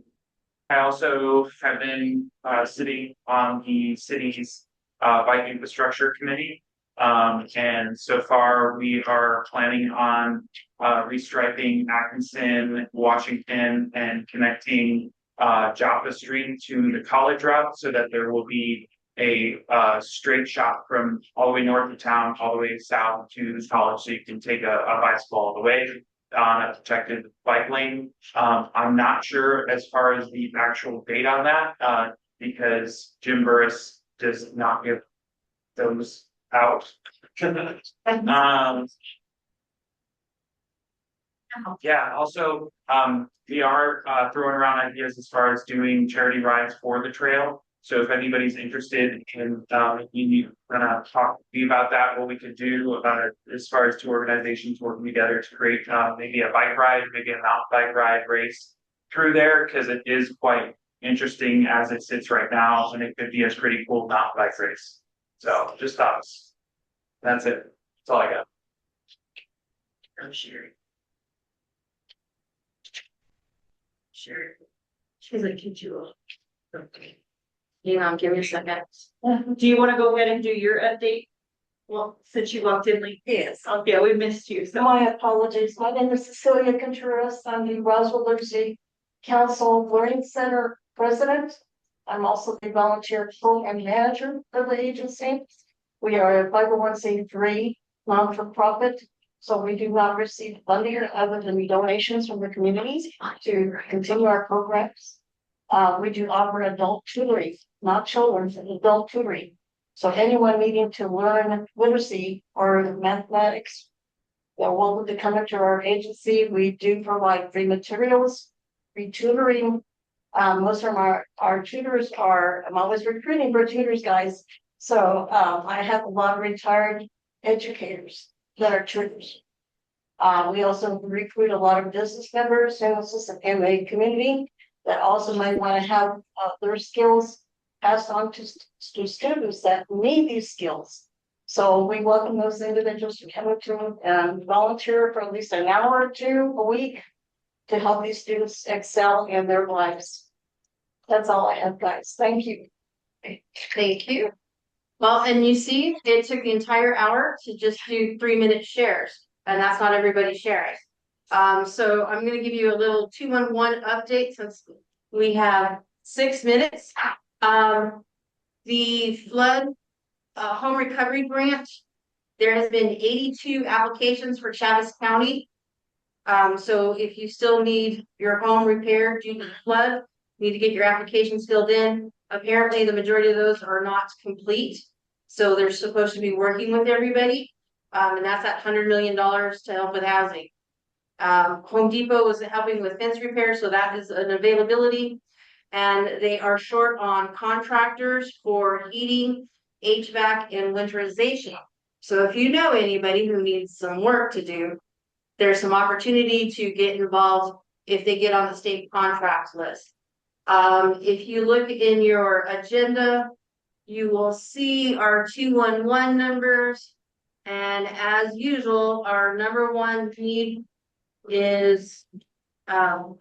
also have been sitting on the city's bike infrastructure committee. And so far we are planning on restriping Atkinson, Washington, and connecting Joppa Street to the college route so that there will be a straight shot from all the way north of town, all the way south to the college, so you can take a bicycle all the way on a protected bike lane. I'm not sure as far as the actual date on that, because Jim Burris does not give those out. Yeah, also, we are throwing around ideas as far as doing charity rides for the trail. So if anybody's interested in, you talk to me about that, what we could do as far as two organizations working together to create maybe a bike ride, maybe a mountain bike ride race through there, because it is quite interesting as it sits right now, and it could be a pretty cool mountain bike race. So just thoughts. That's it. That's all I got. I'm sure. Sure. She's like, could you? Okay. Hang on, give me a second. Do you want to go ahead and do your update? Well, since you walked in late. Yes. Okay, we missed you. So My apologies. My name is Cecilia Contreras. I'm the Roswell Liberty Council Learning Center president. I'm also the volunteer program manager of the agency. We are a 501c3 non-for-profit, so we do not receive funding other than donations from the communities to continue our programs. We do offer adult tutoring, not children's, adult tutoring. So anyone needing to learn literacy or mathematics, they're welcome to come into our agency. We do provide free materials, free tutoring. Most of our tutors are, I'm always recruiting for tutors, guys. So I have a lot of retired educators that are tutors. We also recruit a lot of business members in the community that also might want to have their skills passed on to students that need these skills. So we welcome those individuals to come to and volunteer for at least an hour or two a week to help these students excel in their lives. That's all I have, guys. Thank you. Thank you. Well, and you see, it took the entire hour to just do 3-minute shares, and that's not everybody sharing. So I'm going to give you a little 211 update since we have 6 minutes. The flood home recovery grant, there has been 82 applications for Chaves County. So if you still need your home repaired due to the flood, you need to get your applications filled in. Apparently, the majority of those are not complete. So they're supposed to be working with everybody. And that's at $100 million to help with housing. Home Depot is helping with fence repair, so that is an availability. And they are short on contractors for heating, HVAC, and winterization. So if you know anybody who needs some work to do, there's some opportunity to get involved if they get on the state contract list. If you look in your agenda, you will see our 211 numbers. And as usual, our number one need is, well,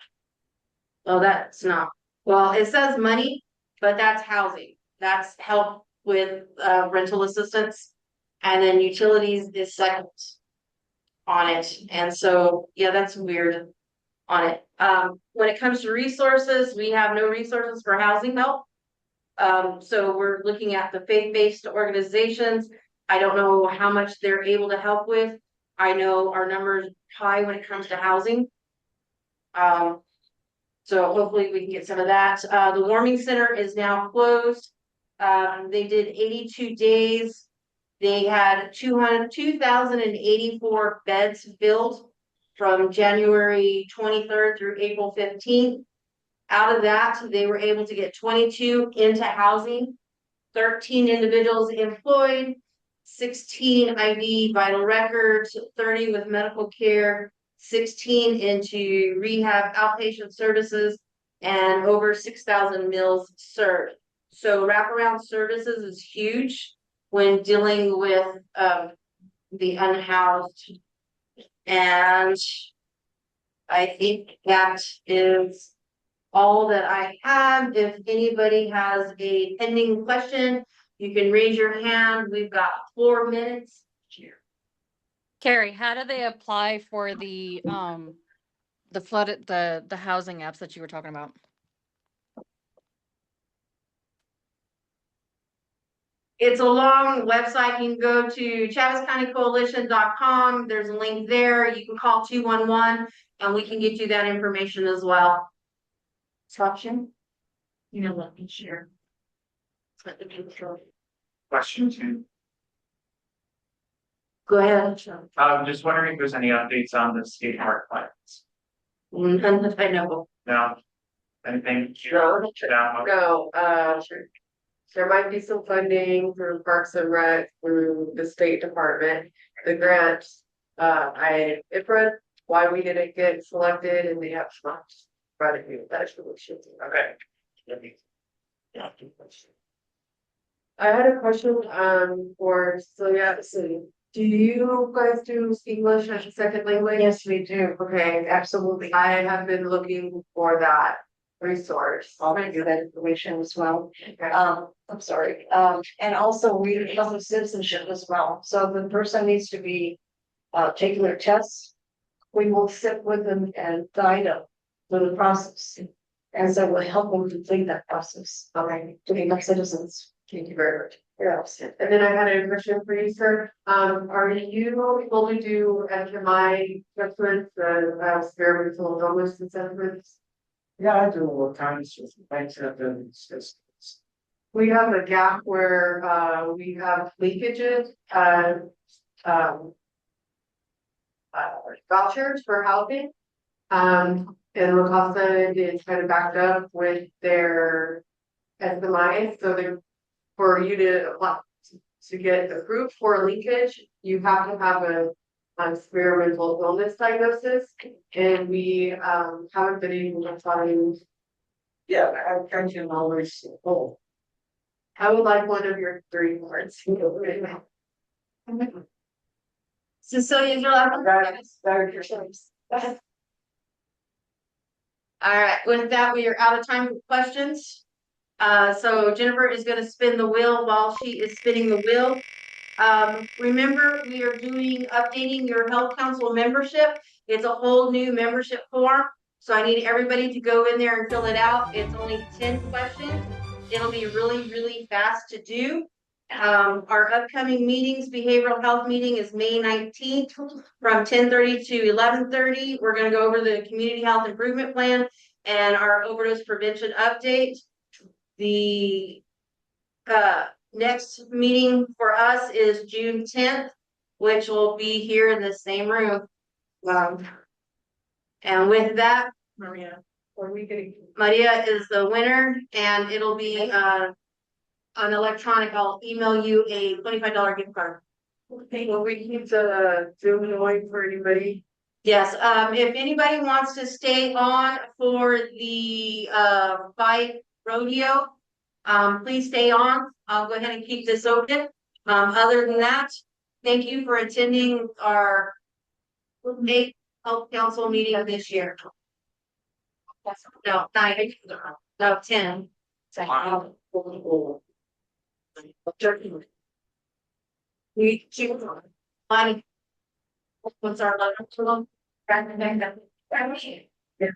that's not, well, it says money, but that's housing. That's help with rental assistance. And then utilities is second on it. And so, yeah, that's weird. on it. When it comes to resources, we have no resources for housing help. So we're looking at the faith-based organizations. I don't know how much they're able to help with. I know our numbers high when it comes to housing. So hopefully we can get some of that. The warming center is now closed. They did 82 days. They had 2,084 beds filled from January 23rd through April 15th. Out of that, they were able to get 22 into housing, 13 individuals employed, 16 IV vital records, 30 with medical care, 16 into rehab outpatient services, and over 6,000 meals served. So wraparound services is huge when dealing with the unhoused. And I think that is all that I have. If anybody has a pending question, you can raise your hand. We've got 4 minutes. Carrie, how do they apply for the flooded the housing apps that you were talking about? It's a long website. You can go to ChavezCountyCoalition.com. There's a link there. You can call 211 and we can get you that information as well. Option? You know, let me share. Question two. Go ahead. I'm just wondering if there's any updates on the skate park plans. None that I know. No. Anything? No, there might be some funding through Parks and Rec through the State Department. The grant, it read why we didn't get selected and they have not brought it you. That's really shit. Okay. I had a question for Celia. So do you guys do English as a second language? Yes, we do. Okay, absolutely. I have been looking for that resource. I'll give you that information as well. I'm sorry. And also we have citizenship as well. So the person needs to be taking their tests. We will sit with them and guide them through the process. And so we'll help them complete that process. Okay. To become citizens. Thank you very much. Yes. And then I had a question for you, sir. Are you able to do FMI assessments, experimental illness assessments? Yeah, I do all kinds of things that have systems. We have a gap where we have leakages, vouchers for housing. And La Costa is kind of backed up with their SMIs, so for you to apply to get approved for a leakage, you have to have a experimental illness diagnosis, and we haven't been able to find. Yeah, I can always pull. I would like one of your 3 cards. Cecilia, is your last one? All right, with that, we are out of time for questions. So Jennifer is going to spin the wheel while she is spinning the wheel. Remember, we are updating your health council membership. It's a whole new membership form. So I need everybody to go in there and fill it out. It's only 10 questions. It'll be really, really fast to do. Our upcoming meetings, behavioral health meeting is May 19th from 10:30 to 11:30. We're going to go over the community health improvement plan and our overdose prevention update. The next meeting for us is June 10th, which will be here in the same room. And with that, Maria is the winner, and it'll be an electronic. I'll email you a $25 gift card. Will we keep the Zoom going for anybody? Yes, if anybody wants to stay on for the bike rodeo, please stay on. I'll go ahead and keep this open. Other than that, thank you for attending our 8th Health Council meeting of this year. No, 9, no, 10. We keep on. What's our level to them? What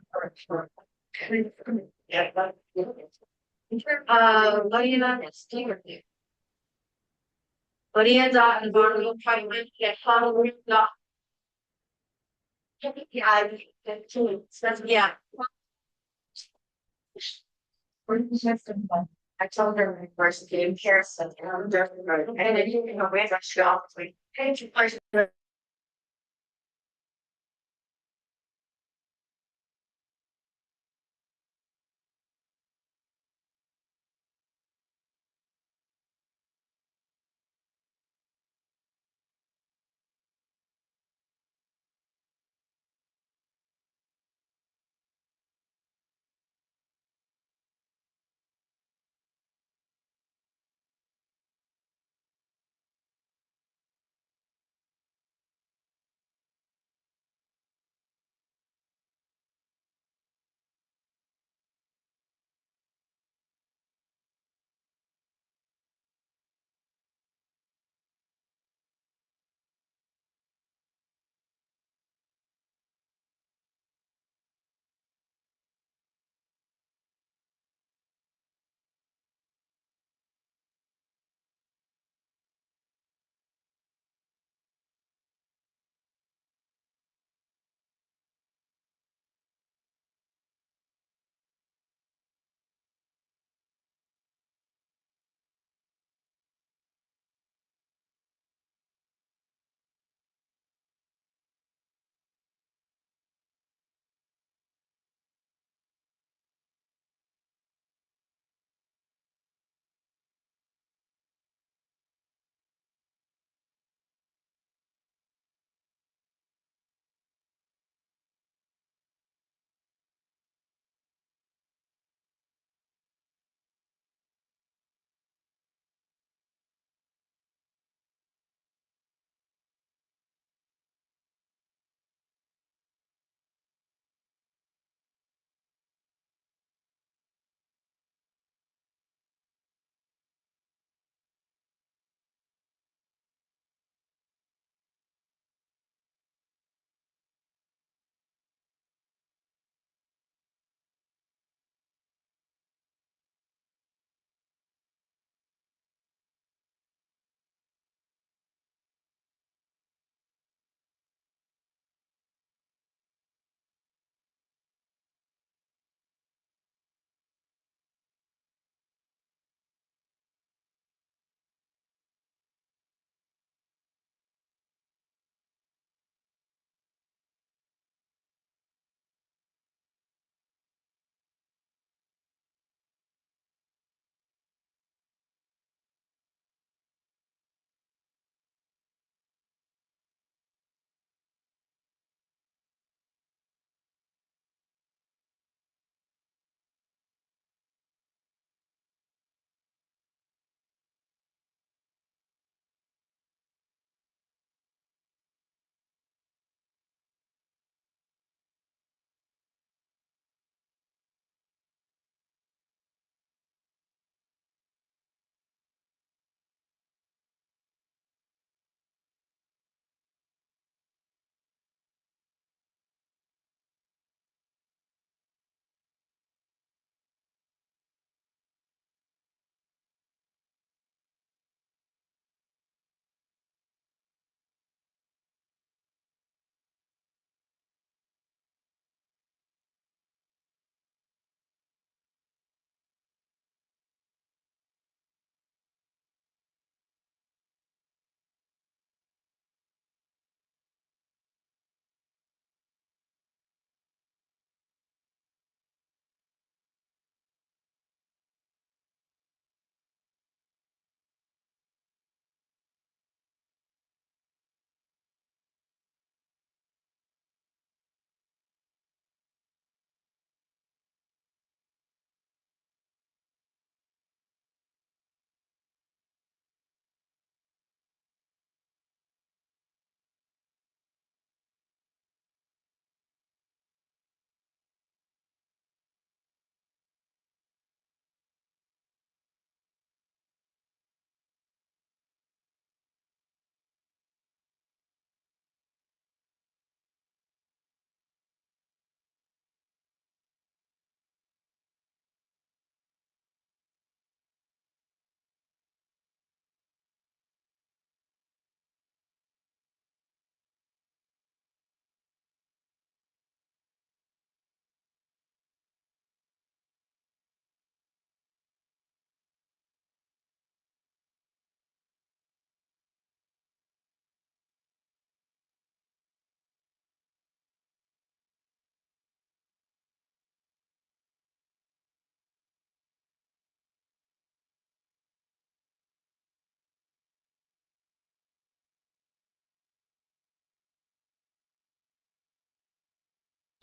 do you know? What do you got? And Barnum trying to get Halloween dot. Yeah, 15. Yeah. I told her my first game care center. And then you know, we actually obviously paid you.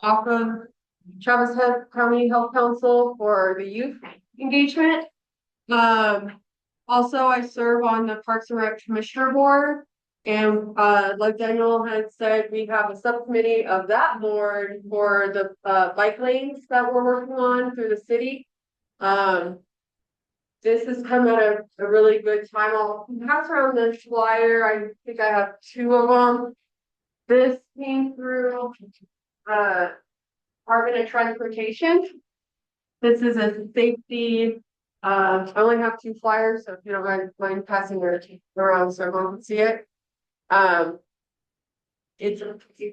off of Travis County Health Council for the youth engagement. Also, I serve on the Parks and Rec Commissioner Board. And like Daniel had said, we have a subcommittee of that board for the bike lanes that we're working on through the city. This has come at a really good time. I'll pass around this flyer. I think I have two of them. This came through Department of Transportation. This is a safety. I only have two flyers, so if you don't mind passing it around so everyone can see it. It's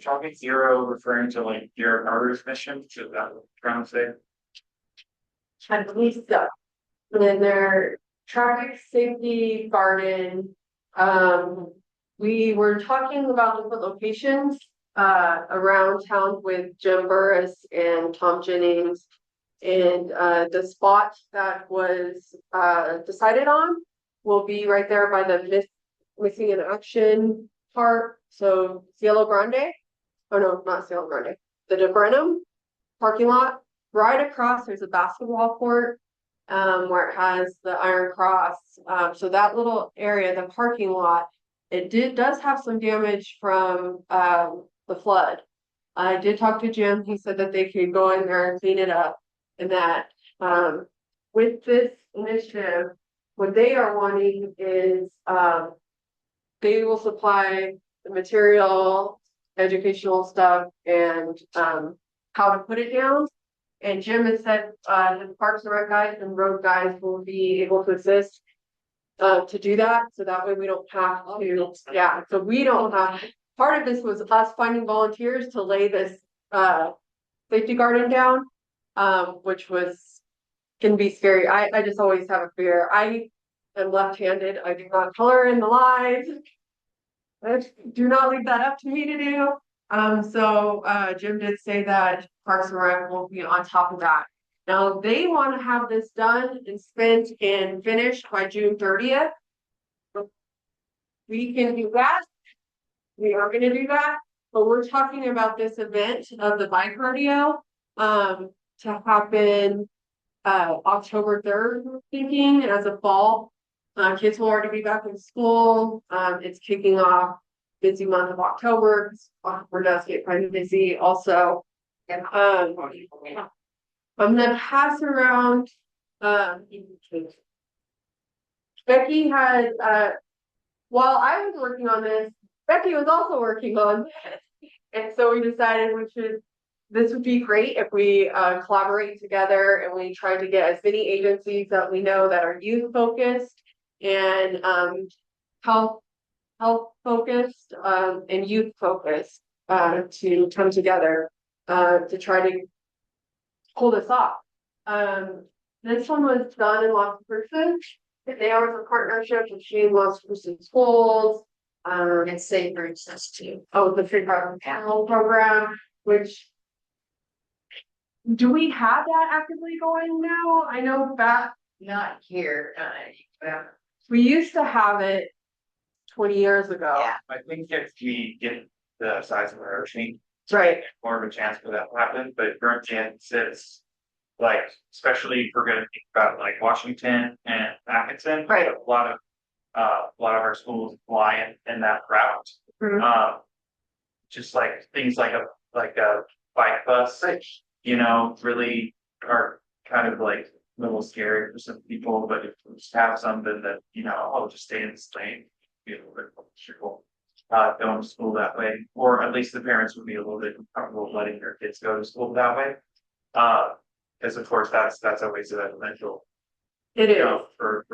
Talking zero referring to like your Carter's mission, should that trying to say? I believe so. And then their traffic safety garden. We were talking about different locations around town with Jim Burris and Tom Jennings. And the spot that was decided on will be right there by the Missing in Action Park. So Cielo Grande. Oh no, not Cielo Grande. The DeBrenham parking lot. Right across, there's a basketball court where it has the Iron Cross. So that little area, the parking lot, does have some damage from the flood. I did talk to Jim. He said that they could go in there and clean it up. And that with this initiative, what they are wanting is they will supply the material, educational stuff, and how to put it down. And Jim has said the Parks and Rec guys and road guys will be able to assist to do that. So that way we don't have to, yeah, so we don't have, part of this was us finding volunteers to lay this safety garden down, which can be scary. I just always have a fear. I am left-handed. I do not color in the lines. Do not leave that up to me to do. So Jim did say that Parks and Rec will be on top of that. Now they want to have this done and spent and finished by June 30th. We can do that. We are going to do that. But we're talking about this event of the bike rodeo to happen October 3rd, we're thinking, as a fall. Kids will already be back in school. It's kicking off busy month of October. October does get kind of busy also. I'm gonna pass around. Becky had while I was working on this, Becky was also working on this. And so we decided this would be great if we collaborate together and we try to get as many agencies that we know that are youth focused and health focused and youth focused to come together to try to pull this off. This one was done in Las Cruces. They are a partnership between Las Cruces schools and Safe Routes too. Oh, the Free Panel program, which do we have that actively going now? I know back not here. We used to have it 20 years ago. Yeah. I think if we get the size of our ocean, right, more of a chance for that to happen. But currently it's like, especially if we're gonna think about like Washington and Atkinson, right. A lot of our schools fly in that route. Mm-hmm. Just like things like a bike bus, right. You know, really are kind of like a little scary for some people. But if we just have something that, you know, I'll just stay in this lane, be a little bit comfortable going to school that way, or at least the parents would be a little bit comfortable letting their kids go to school that way. Because of course that's always a detrimental. It is for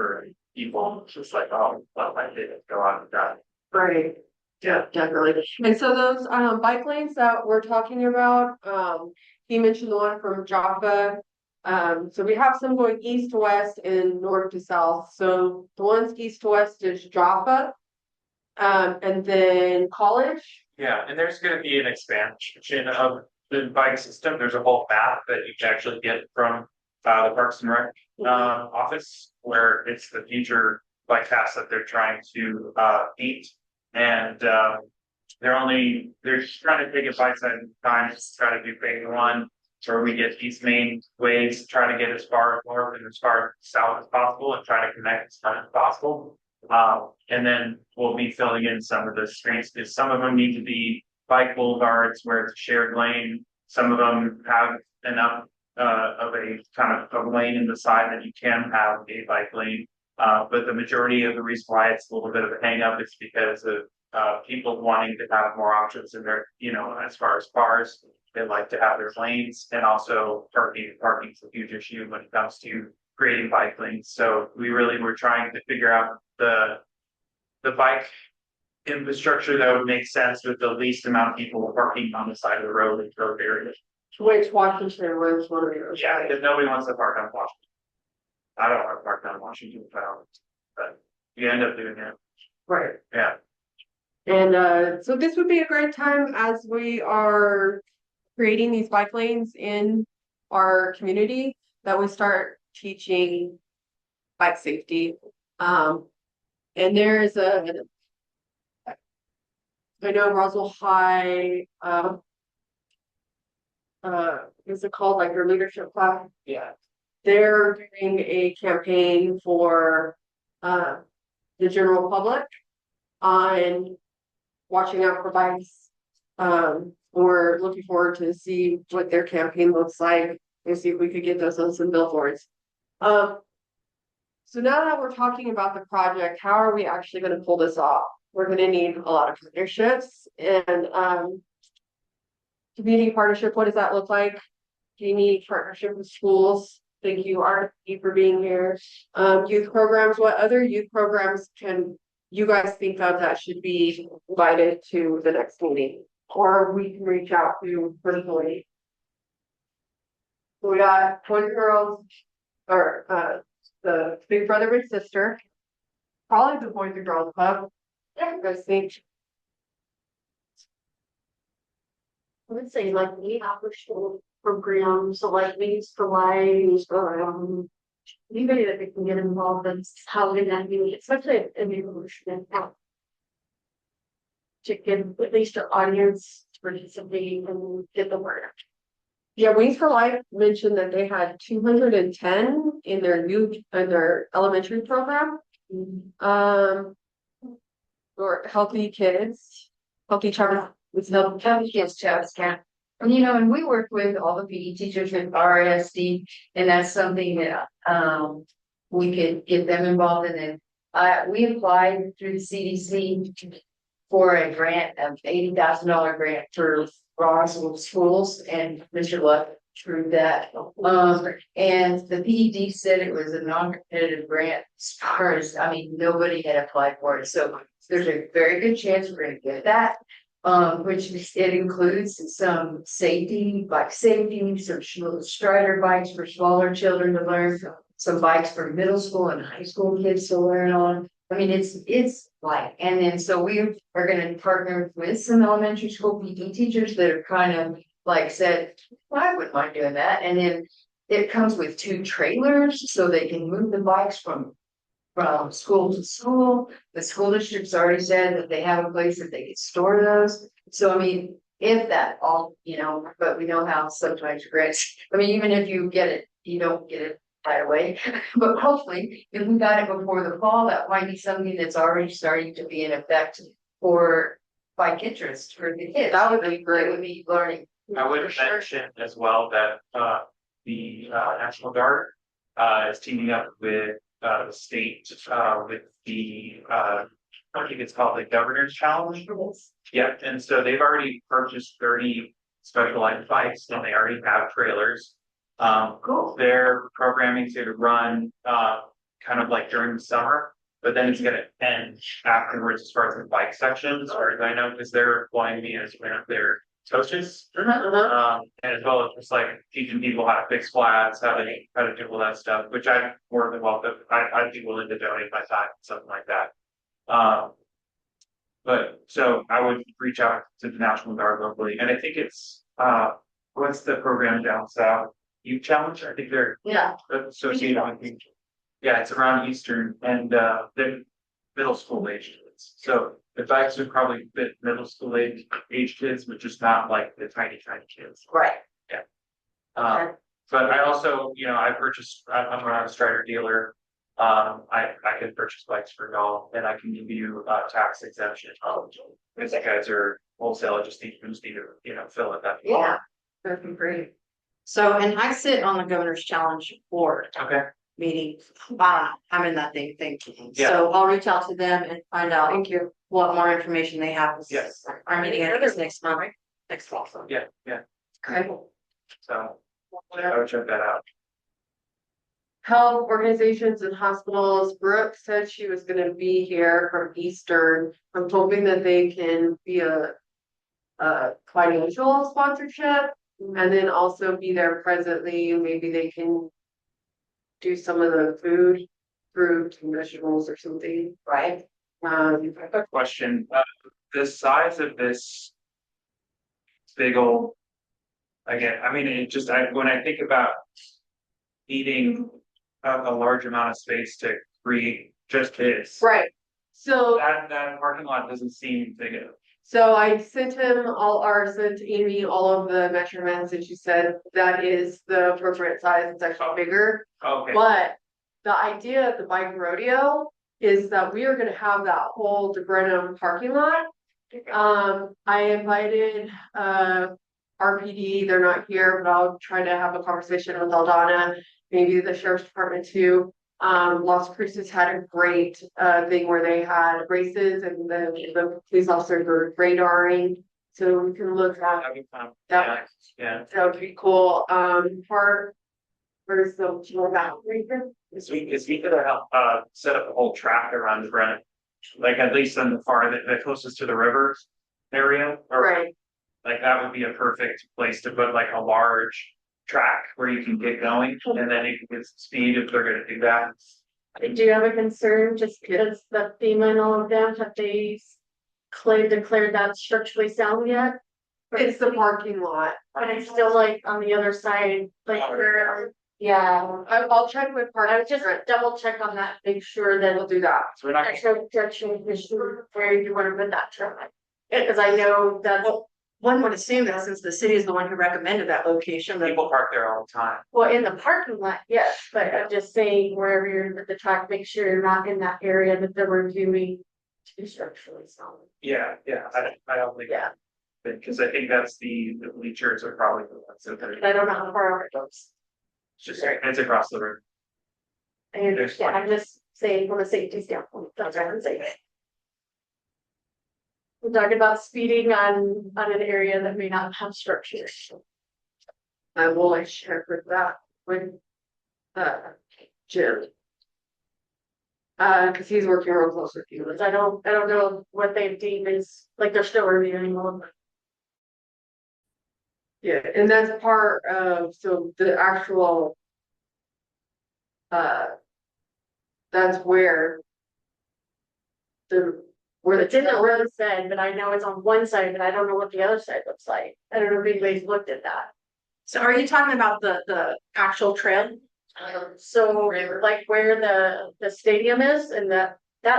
people. It's just like, oh, well, my kid go out and die. Right. Yeah, definitely. And so those bike lanes that we're talking about, he mentioned the one from Jaffa. So we have some going east to west and north to south. So the ones east to west is Jaffa, and then College. Yeah, and there's going to be an expansion of the bike system. There's a whole map that you can actually get from the Parks and Rec office, where it's the future bike paths that they're trying to paint. And they're just trying to take it bite-sized time, just try to do phase one, where we get these main ways, try to get as far north and as far south as possible and try to connect as much as possible. And then we'll be filling in some of the streets, because some of them need to be bike boulevards where it's a shared lane. Some of them have enough of a kind of a lane in the side that you can have a bike lane. But the majority of the reason why it's a little bit of a hang up is because of people wanting to have more options in their, as far as cars, they like to have their lanes, and also parking's a huge issue when it comes to creating bike lanes. So we really were trying to figure out the bike infrastructure that would make sense with the least amount of people parking on the side of the road in road areas. Which Washington was one of yours. Yeah, because nobody wants to park on Washington. I don't want to park on Washington, but you end up doing it. Right. Yeah. And so this would be a great time as we are creating these bike lanes in our community, that we start teaching bike safety. And there's I know Roswell High, is it called like their leadership class? Yeah. They're doing a campaign for the general public on watching out for bikes. We're looking forward to see what their campaign looks like and see if we could get those on some billboards. So now that we're talking about the project, how are we actually going to pull this off? We're going to need a lot of partnerships and community partnership. What does that look like? Do you need partnership with schools? Thank you, RFP, for being here. Youth programs. What other youth programs can you guys think of that should be invited to the next meeting, or we can reach out to personally? So we got Boys and Girls, or the Big Brother Big Sister, probably the Boys and Girls Club. You guys think? I would say like the after-school programs, so like Wings for Life, anybody that they can get involved in helping that community, especially in the evolution to get at least an audience to participate and get the word out. Yeah, Wings for Life mentioned that they had 210 in their elementary program. Or healthy kids, healthy children with healthy kids, Travis County. And and we work with all the PE teachers with RSD, and that's something that we could get them involved in. And we applied through the CDC for a grant of $80,000 grant for Roswell schools, and Mr. Luck through that. And the PED said it was a non-competitive grant as far as, nobody had applied for it. So there's a very good chance we're going to get that. Which it includes some safety, bike safety, some strider bikes for smaller children to learn, some bikes for middle school and high school kids to learn on. It's like, and then so we are going to partner with some elementary school PE teachers that are kind of like said, well, I wouldn't mind doing that. And then it comes with 2 trailers so they can move the bikes from school to school. The school district's already said that they have a place that they can store those. So if that all, but we know how sometimes grants, even if you get it, you don't get it right away. But hopefully, if we got it before the fall, that might be something that's already starting to be in effect for bike interest for the kids. That would be great. It would be learning. I would mention as well that the National Guard is teaming up with the state with the I think it's called the Governor's Challenge. Yep, and so they've already purchased 30 specialized bikes, and they already have trailers. Cool. They're programming to run kind of like during the summer, but then it's going to end afterwards as far as the bike section, as far as I know, because they're employing me as one of their coaches. And as well as just like teaching people how to fix flats, how to do all that stuff, which I'm more than welcome. I'd be willing to donate my time, something like that. But so I would reach out to the National Guard locally, and I think it's what's the program down south? Youth Challenge. I think they're associated with. Yeah, it's around Eastern, and they're middle school age kids. So The bikes would probably fit middle school age kids, but just not like the tiny kids. Right. Yeah. But I also, I purchased, I'm a Strider dealer. I can purchase bikes for y'all and I can give you tax exemption. Because you guys are wholesale, I just need to, fill it that. Yeah. That'd be great. So, and I sit on the Governor's Challenge board Okay. meeting. I'm in that thing. Yeah. So I'll reach out to them and find out. Thank you. What more information they have. Yes. Our meeting, I think, is next month, next fall. So. Yeah. Okay. So I would check that out. Health organizations and hospitals. Brooke said she was gonna be here from Eastern. I'm hoping that they can be a financial sponsorship and then also be there presently. Maybe they can do some of the food, fruit and vegetables or something. Right. I have a question. The size of this big old, again, I mean, when I think about needing a large amount of space to create just this. Right. So That parking lot doesn't seem big enough. So I sent sent Amy all of the measurements and she said that is the appropriate size. It's actually bigger. Okay. But the idea of the bike rodeo is that we are gonna have that whole DeBrenham parking lot. I invited, RPD, they're not here, but I'll try to have a conversation with Aldana, maybe the sheriff's department too. Las Cruces had a great thing where they had races and the police officers were radaring. So we can look at That'd be fun. that. Yeah. That would be cool. Part where's the region? Is we could help set up a whole track around the Brennan, like at least on the closest to the river area, or Right. like that would be a perfect place to put like a large track where you can get going, and then you can get some speed if they're gonna do that. Do you have a concern just because the FEMA and all of them, have they declared that structurally sound yet? It's the parking lot. But it's still like on the other side, like where, yeah. I'll check with I parking. would just double check on that, make sure that We'll do that. So we're not. there's no objection where you wanna put that truck. Because I know that, One would assume that since the city is the one who recommended that location, that People park there all the time. well, in the parking lot, yes, but I'm just saying wherever you're at the track, make sure you're not in that area that they were doing too structurally sound. Yeah, I don't think. Yeah. Because I think that's the bleachers are probably the ones that But I don't know how far it goes. it's across the river. I understand, I'm just saying from a safety standpoint, that's what I'm saying. We're talking about speeding on an area that may not have structures. I will like share with that with Jim. Cause he's working real close with you. Because I don't know what they deem is, like, they're still reviewing all of it. Yeah, and that's part of, so the actual. That's where. Where It's in the road bed, but I know it's on one side, but I don't know what the other side looks like. I don't know if anybody's looked at that. so are you talking about the actual trail? So like where the stadium is and that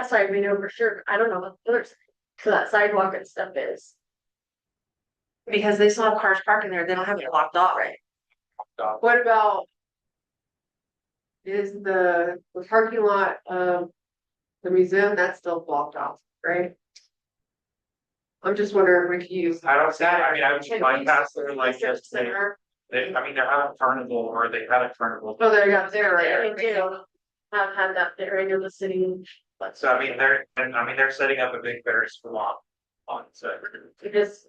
side we know for sure. I don't know what the other side. So that sidewalk and stuff is. Because they still have cars parking there, they don't have it blocked off, right? What about? Is the parking lot of the museum, that's still blocked off, right? I'm just wondering if we could use. I don't see, I mean, I would just bypass there like Research just they, center. they're having a carnival or they had a carnival. Oh, there you go, there, They right? do have had that there in the city. But So I mean, they're setting up a big Ferris wheel on, so, just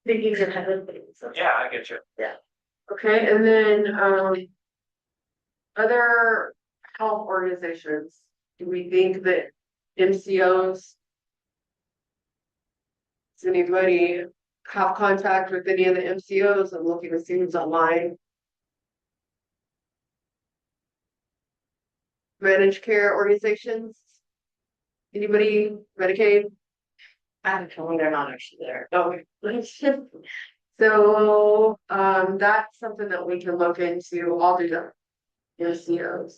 thinking ahead of things. yeah, I get you. Okay, and then, other health organizations, do we think that MCOs? Does anybody have contact with any of the MCOs? I'm looking at things online. Managed care organizations? Anybody, Medicaid? I haven't told them they're not actually there. Okay. So, that's something that we can look into. I'll do that. MCOs.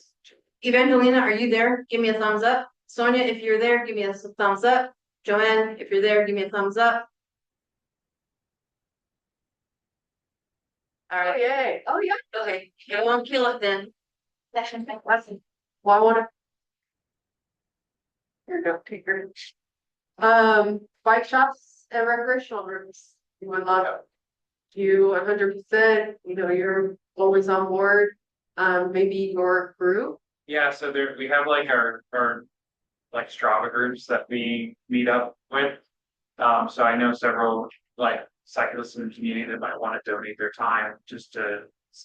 Evangelina, are you there? Give me a thumbs up. Sonia, if you're there, give me a thumbs up. Joanne, if you're there, give me a thumbs up. All right. Yay. Oh, yeah. Okay, I won't kill it then. Well, I wanna. Here you go, take your. Bike shops and recreational groups, we would love you 100%, you know, you're always on board. Maybe your group. Yeah, so there, we have like our like Strava groups that we meet up with. So I know several like cyclists in the community that might want to donate their time just to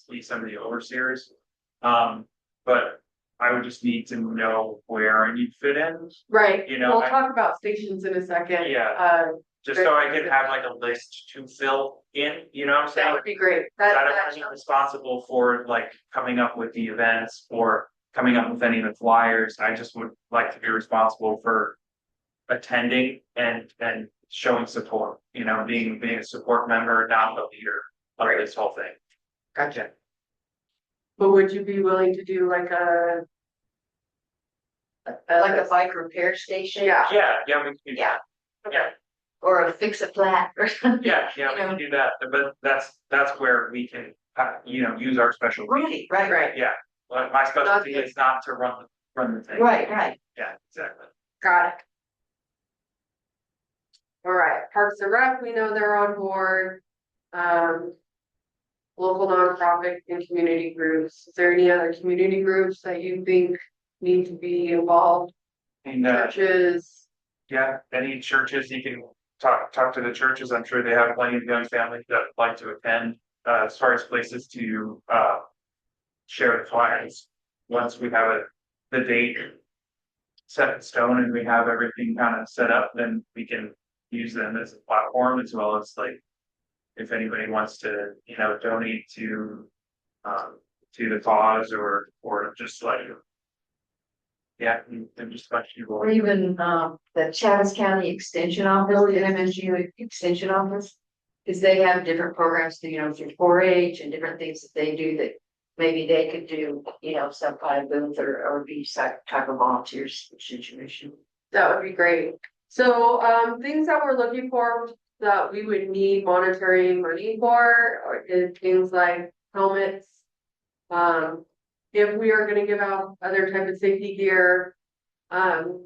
be some of the overseers. But I would just need to know where you fit in. Right, You know, we'll talk about stations in a second. Yeah. Just so I could have like a list to fill in, you know what I'm saying? That would be great. I don't be responsible for like coming up with the events or coming up with any of the flyers. I just would like to be responsible for attending and showing support, you know, being a support member, not the leader of this whole thing. Gotcha. But would you be willing to do like a bike repair station? Yeah. Yeah, we can do that. Yeah. Or a fix a flat or something. Yeah, we can do that, but that's where we can, you know, use our special. Right. Yeah, well, my specialty is not to run the thing. Right. Yeah, exactly. Got it. All right, Parks and Rec, we know they're on board. Local nonprofit and community groups. Is there any other community groups that you think need to be involved? And Churches. yeah, any churches, you can talk to the churches. I'm sure they have plenty of young families that like to attend. As far as places to share the flyers, once we have the date set in stone and we have everything kind of set up, then we can use them as a platform, as well as like if anybody wants to, you know, donate to the cause or just like just a bunch of people. Or even the Chaves County Extension Office, the MSU Extension Office, because they have different programs, you know, through 4-H and different things that they do that maybe they could do, you know, some kind of booth or be some type of volunteers situation. That would be great. So things that we're looking for that we would need monetary money for is things like helmets. If we are going to give out other type of safety gear,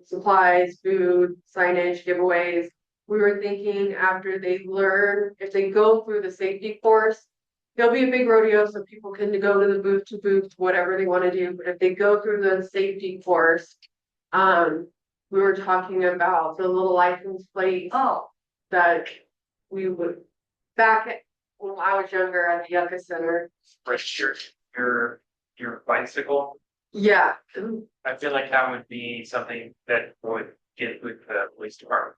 supplies, food, signage, giveaways, we were thinking after they learn, if they go through the safety course, there'll be a big rodeo so people can go to the booth to booth, whatever they want to do. But if they go through the safety course, we were talking about the little license plates. That we would back when I was younger at the Yucca Center. Register your bicycle. Yeah. I feel like that would be something that would get with the police department.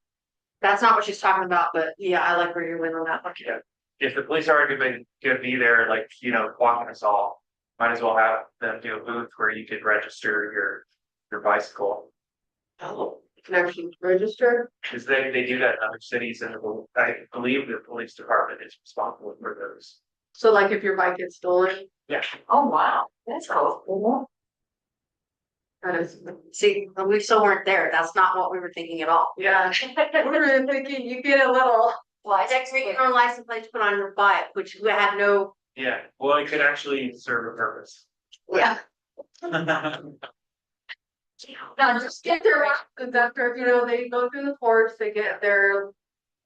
That's not what she's talking about, but yeah, I like where you're with on that one. Yeah. If the police are gonna be there, like, you know, walking us all, might as well have them do a booth where you could register your bicycle. Oh, you can actually register? Because they do that in other cities, and I believe the police department is responsible for those. So like if your bike gets stolen? Yeah. Oh, wow. That's cool. That is. See, we still weren't there. That's not what we were thinking at all. Yeah. We were thinking you get a little. Next week, your license plate to put on your bike, which we had no. Yeah, well, it could actually serve a purpose. Yeah. No, just get their after, you know, they go through the course, they get their.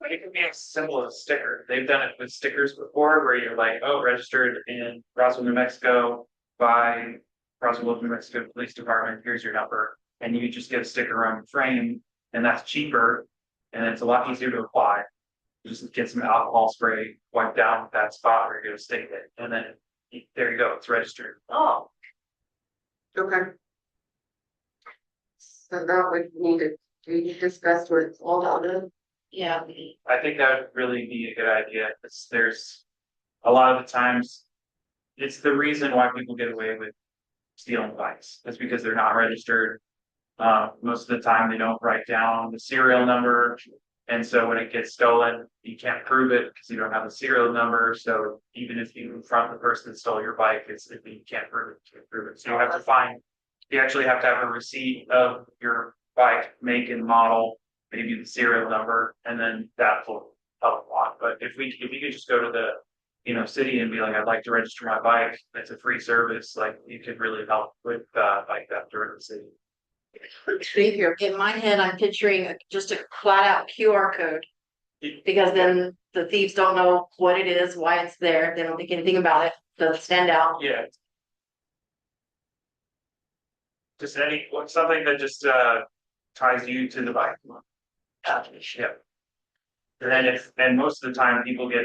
But it can be as simple as a sticker. They've done it with stickers before where you're like, oh, registered in Roswell, New Mexico by Roswell, New Mexico Police Department, here's your number. And you just get a sticker on your frame, and that's cheaper and it's a lot easier to apply. Just get some alcohol spray, wipe down that spot where you're gonna stick it, and then there you go, it's registered. Oh. Okay. So that would need to be discussed with all the. Yeah. I think that would really be a good idea. There's a lot of the times, it's the reason why people get away with stealing bikes. It's because they're not registered. Most of the time they don't write down the serial number. And so when it gets stolen, you can't prove it because you don't have the serial number. So even if you confront the person that stole your bike, you can't prove it. So you actually have to have a receipt of your bike, make and model, maybe the serial number, and then that will help a lot. But if you could just go to the, city and be like, I'd like to register my bike, it's a free service, like you could really help with bike theft during the city. Thank you. In my head, I'm picturing just a flat out QR code. Because then the thieves don't know what it is, why it's there, they don't think anything about it, doesn't stand out. Yeah. Just something that just ties you to the bike. Yeah. And most of the time people get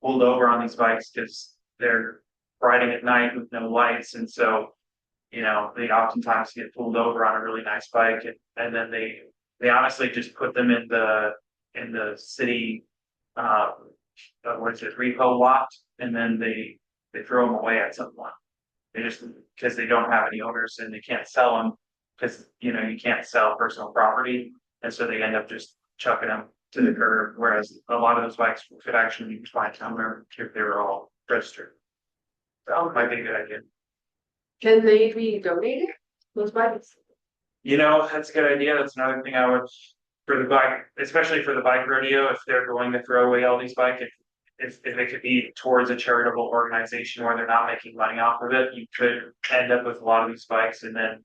pulled over on these bikes because they're riding at night with no lights, and so they oftentimes get pulled over on a really nice bike, and then they honestly just put them in the city what is it, repo lot, and then they throw them away at some point. They just, because they don't have any owners and they can't sell them, because you can't sell personal property, and so they end up just chucking them to the curb. Whereas a lot of those bikes could actually find an owner if they were all registered. So it might be a good idea. Can they be donated, those bikes? That's a good idea. That's another thing I would, for the bike, especially for the bike rodeo, if they're going to throw away all these bikes, if it could be towards a charitable organization where they're not making money off of it, you could end up with a lot of these bikes, and then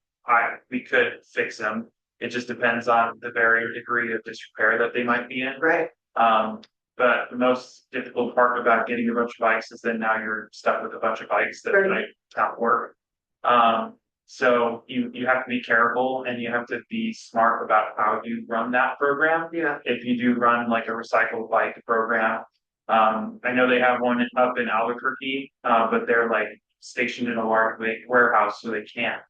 we could fix them. It just depends on the varying degree of disrepair that they might be in. Right. But the most difficult part about getting a bunch of bikes is then now you're stuck with a bunch of bikes that might not work. So you have to be careful, and you have to be smart about how you run that program. Yeah. If you do run like a recycled bike program, I know they have one up in Albuquerque, but they're like stationed in a large warehouse, so they can't.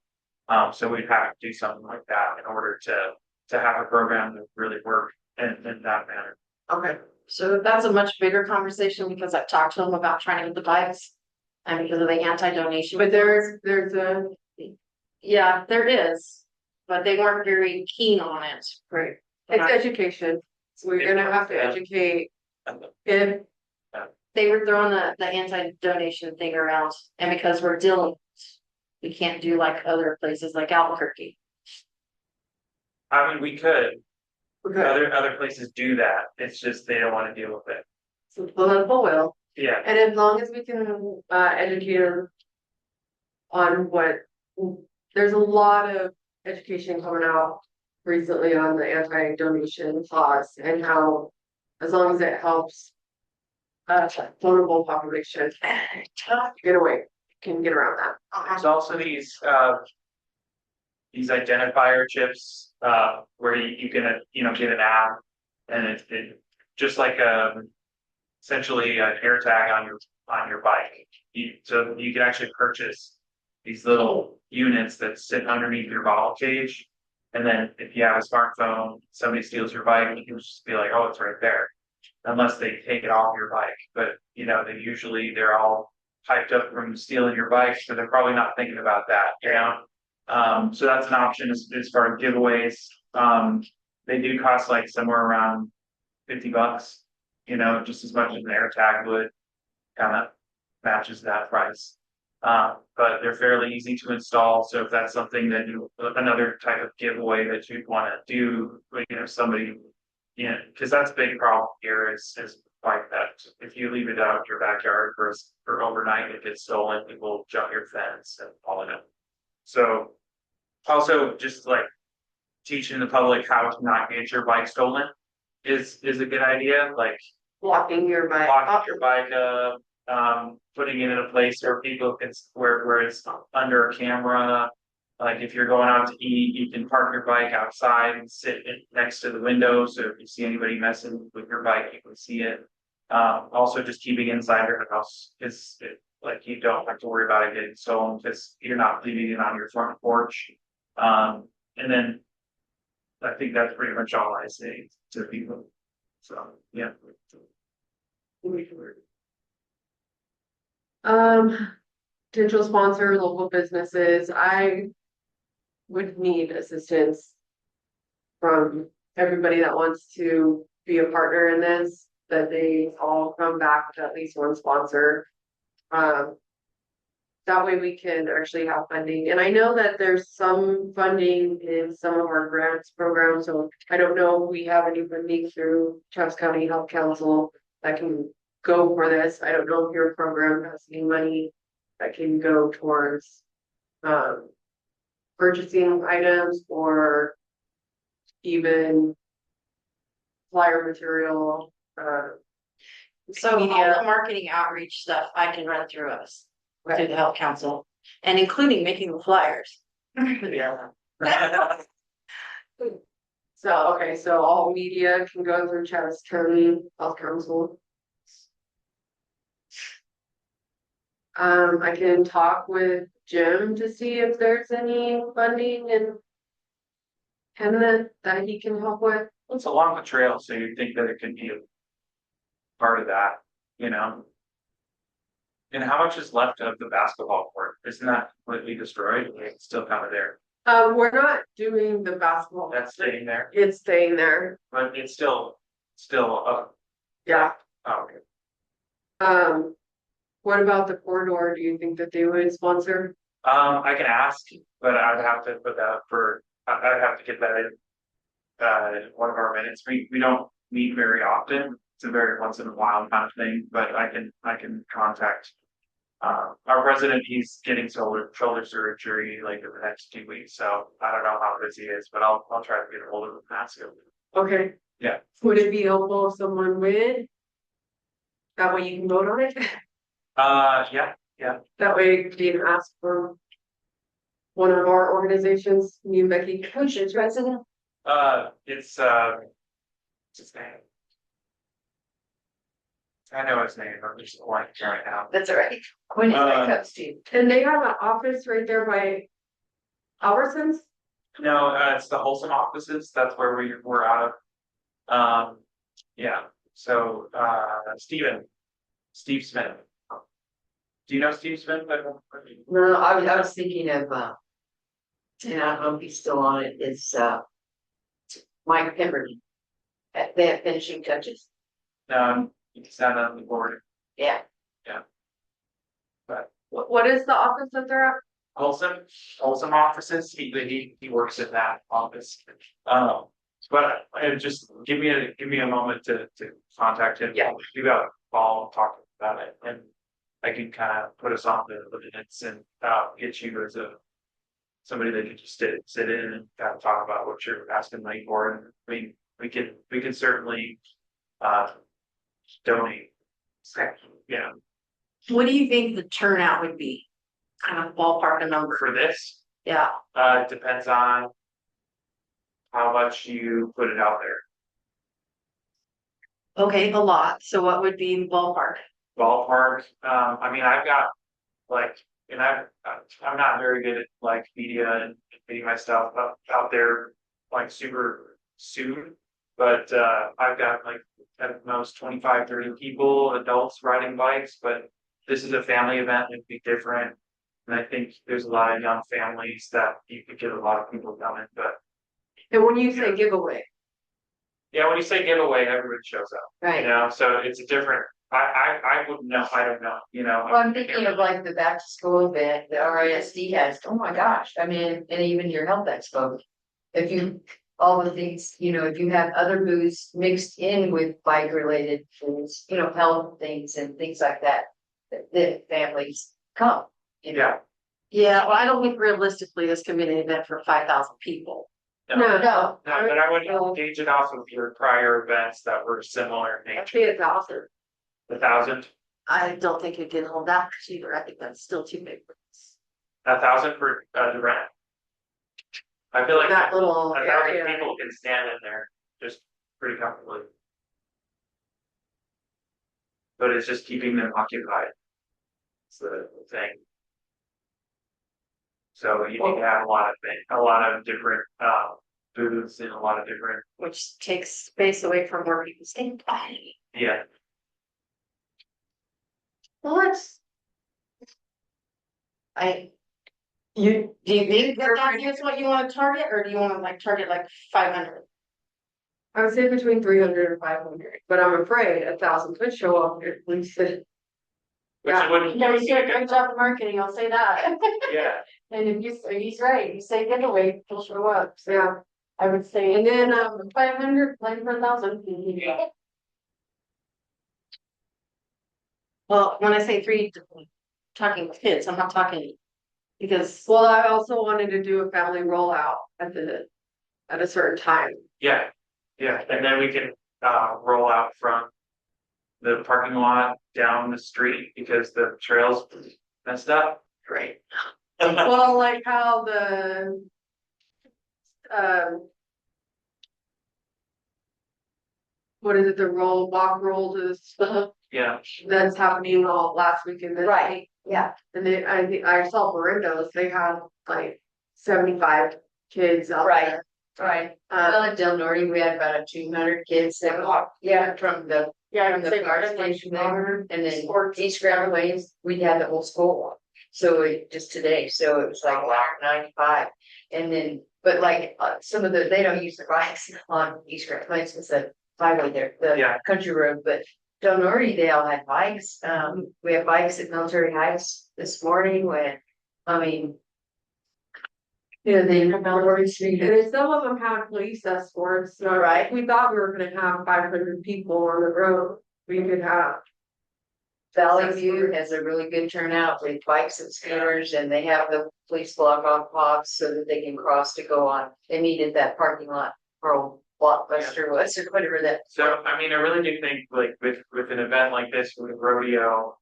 So we'd have to do something like that in order to have a program that really work in that manner. Okay, so that's a much bigger conversation because I've talked to them about trying to get the bikes and because of the anti-donation. But there's a Yeah, there is, but they weren't very keen on it. right. It's education. So we're gonna have to educate. If They were throwing the anti-donation thing around, and because we're dealing, we can't do like other places like Albuquerque. I mean, we could. Other places do that. It's just they don't want to deal with it. So political will. Yeah. And as long as we can educate them on there's a lot of education coming out recently on the anti-donation cause and how, as long as it helps vulnerable population get away, can get around that. There's also these identifier chips where you can get an app, and it just like essentially an air tag on your bike. So you can actually purchase these little units that sit underneath your bottle cage, and then if you have a smartphone, somebody steals your bike, you can just be like, oh, it's right there, unless they take it off your bike. But they're all hyped up from stealing your bike, so they're probably not thinking about that. So that's an option as far as giveaways. They do cost like somewhere around $50, just as much as an AirTag would, kind of matches that price. But they're fairly easy to install. So if that's something that another type of giveaway that you'd want to do, somebody, because that's a big problem here is bike theft. If you leave it out in your backyard for overnight, it gets stolen, people jump your fence and all of it. So also just like teaching the public how to not get your bike stolen is a good idea. Like locking your bike up, putting it in a place where people can where it's under a camera. Like if you're going out to eat, you can park your bike outside and sit next to the window. So if you see anybody messing with your bike, you can see it. Also just keeping it inside your house is like you don't have to worry about it getting stolen because you're not leaving it on your front porch. And then I think that's pretty much all I say to people. So yeah. Potential sponsor, local businesses. I would need assistance from everybody that wants to be a partner in this, that they all come back to at least one sponsor. that way we can actually have funding. And I know that there's some funding in some of our grants programs, so I don't know if we have any funding through Travis County Health Council that can go for this. I don't know if your program has any money that can go towards purchasing items or even flyer material, So all media. the marketing outreach stuff I can run through us, through the health council, and including making the flyers. Yeah. So, okay, so all media can go through Travis County Health Council. I can talk with Jim to see if there's any funding and that he can help with. It's along the trail, so you think that it could be a part of that, you know? And how much is left of the basketball court? Isn't that completely destroyed? It's still kind of there. We're not doing the basketball. That's staying there, It's staying there. but it's still up. Yeah. Oh, okay. What about the corridor? Do you think that they would sponsor? I can ask, but I'd have to put that I'd have to get that in one of our minutes. We don't meet very often. It's a very once in a while kind of thing, but I can contact our president. He's getting shoulder surgery like in the next 2 weeks, so I don't know how busy he is, but I'll try to get a hold of him and ask him. Okay. Yeah. Would it be helpful if someone would? That way you can vote on it? Yeah. That way you can ask for one of our organizations, New Becky Coaches Resident. It's what's his name? I know his name, I'm just blanking right now. That's all right. When it comes to. And they have an office right there by Albertsons? No, it's the Wholesome offices, that's where we're out of. Yeah, so Steve Smith. Do you know Steve Smith? No, I was thinking of, and I don't know if he's still on it, it's, Mike Pemberton. They have finishing touches. He's not on the board. Yeah. But What is the office that they're at? Wholesome offices, he works in that office. But just give me a moment to contact him. Yeah. You got a call, talk about it, and I can kind of put us on the minutes and get you as somebody that can just sit in and kind of talk about what you're asking money for. And I mean, we can certainly donate. Yeah. What do you think the turnout would be? Kind of ballpark a number. For this, Yeah, it depends on how much you put it out there. okay, a lot. So what would be the ballpark? Ballpark. I mean, I've got like, and I'm not very good at like media and getting my stuff out there like super soon, but I've got like at most 25, 30 people, adults riding bikes, but this is a family event, it'd be different. And I think there's a lot of young families that you could get a lot of people coming, but And when you say giveaway. yeah, when you say giveaway, everybody shows up. Right. You know, so it's a different. I wouldn't know. I don't know. You know. Well, I'm thinking of like the back to school event, the RISD has, oh my gosh, I mean, and even your health expo. If you, all the things, if you have other booths mixed in with bike related things, health things and things like that, that families come, Yeah. Yeah, well, I don't think realistically this can be an event for 5,000 people. No. But I would gauge it off of your prior events that were similar in I'd nature. say 1,000. 1,000. I don't think it can hold that much either. I think that's still too big for us. 1,000 for the rent. I feel like That little 1,000 area. people can stand in there just pretty comfortably. But it's just keeping them occupied. It's the thing. So you need to have a lot of different booths and a lot of different. Which takes space away from where people stand. Yeah. Well, do you think that is what you want to target, or do you want to like target like 500? I would say between 300 and 500, but I'm afraid 1,000 could show up at least. Which Yeah, wouldn't. you did a great job of marketing, I'll say that. Yeah, And if he's right, you say giveaway, he'll show up, so yeah, I would say, and then 500, like per thousand. Well, when I say three, talking kids, I'm not talking, because, Well, I also wanted to do a family rollout at a certain time. yeah, yeah, and then we can roll out from the parking lot down the street because the trails messed up. Great. Well, like how the um what is it, the roll to the stuff Yeah, that's happening all last weekend. right, yeah. And then I think I saw Morindos, they had like 75 kids out Right. there. Right. Well, at Del Norte, we had about 200 kids that walked, from the, Yeah, from the say fire Martin, like, station there, and then East Grand Ways, we had the whole school walk. So just today, so it was like 95, and then, but like, some of they don't use the bikes on East Grand Ways, it's a highway there, the country road, but Del Norte, they all had bikes, we have bikes at Military Heights this morning when, I mean, they Military Street. And then some of them had police escorts, so right, we thought we were gonna have 500 people on the road, we could have. Valley View has a really good turnout with bikes and scooters, and they have the police block off pops so that they can cross to go on. They meet at that parking lot or Blockbuster was or whatever that. so I mean, I really do think like with an event like this with rodeo,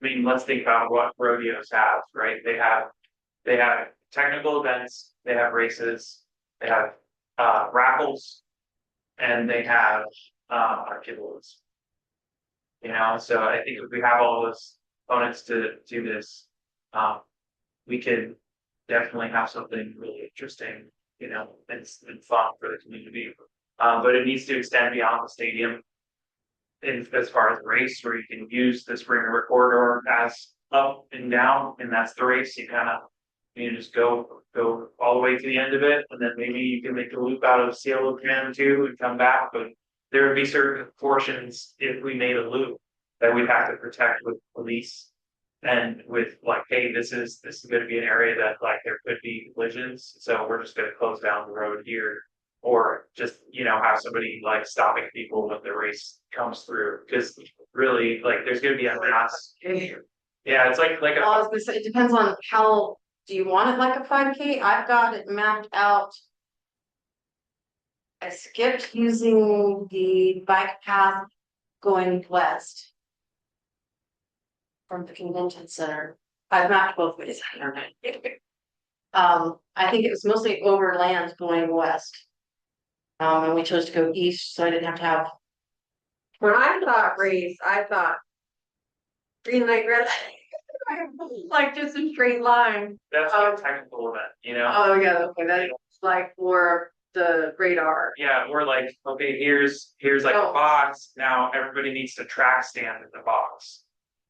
I mean, let's think about what rodeos have, right? They have technical events, they have races, they have raffles, and they have kibbles. You know, so I think if we have all those components to do this, we can definitely have something really interesting, you know, and fun for the community. But it needs to extend beyond the stadium. In as far as race, where you can use the Spring River corridor as up and down, and that's the race. You just go all the way to the end of it, and then maybe you can make a loop out of Cielo Can too and come back. But there would be certain portions if we made a loop that we'd have to protect with police and with like, hey, this is going to be an area that like there could be collisions, so we're just going to close down the road here, or just have somebody like stopping people when the race comes through, because really like there's going to be a mass. Yeah, it's like Well, I was gonna say, it depends on how, do you want it like a 5K? I've got it mapped out. I skipped using the bike path going west from the convention center. I've mapped both ways. I think it was mostly overland going west. And we chose to go east, so I didn't have to have. When I thought race, I thought green light, red light. Like just a straight line. That's a technical event, Oh yeah, okay, that's like for the radar. Yeah, we're like, okay, here's like a box. Now everybody needs to track stand in the box.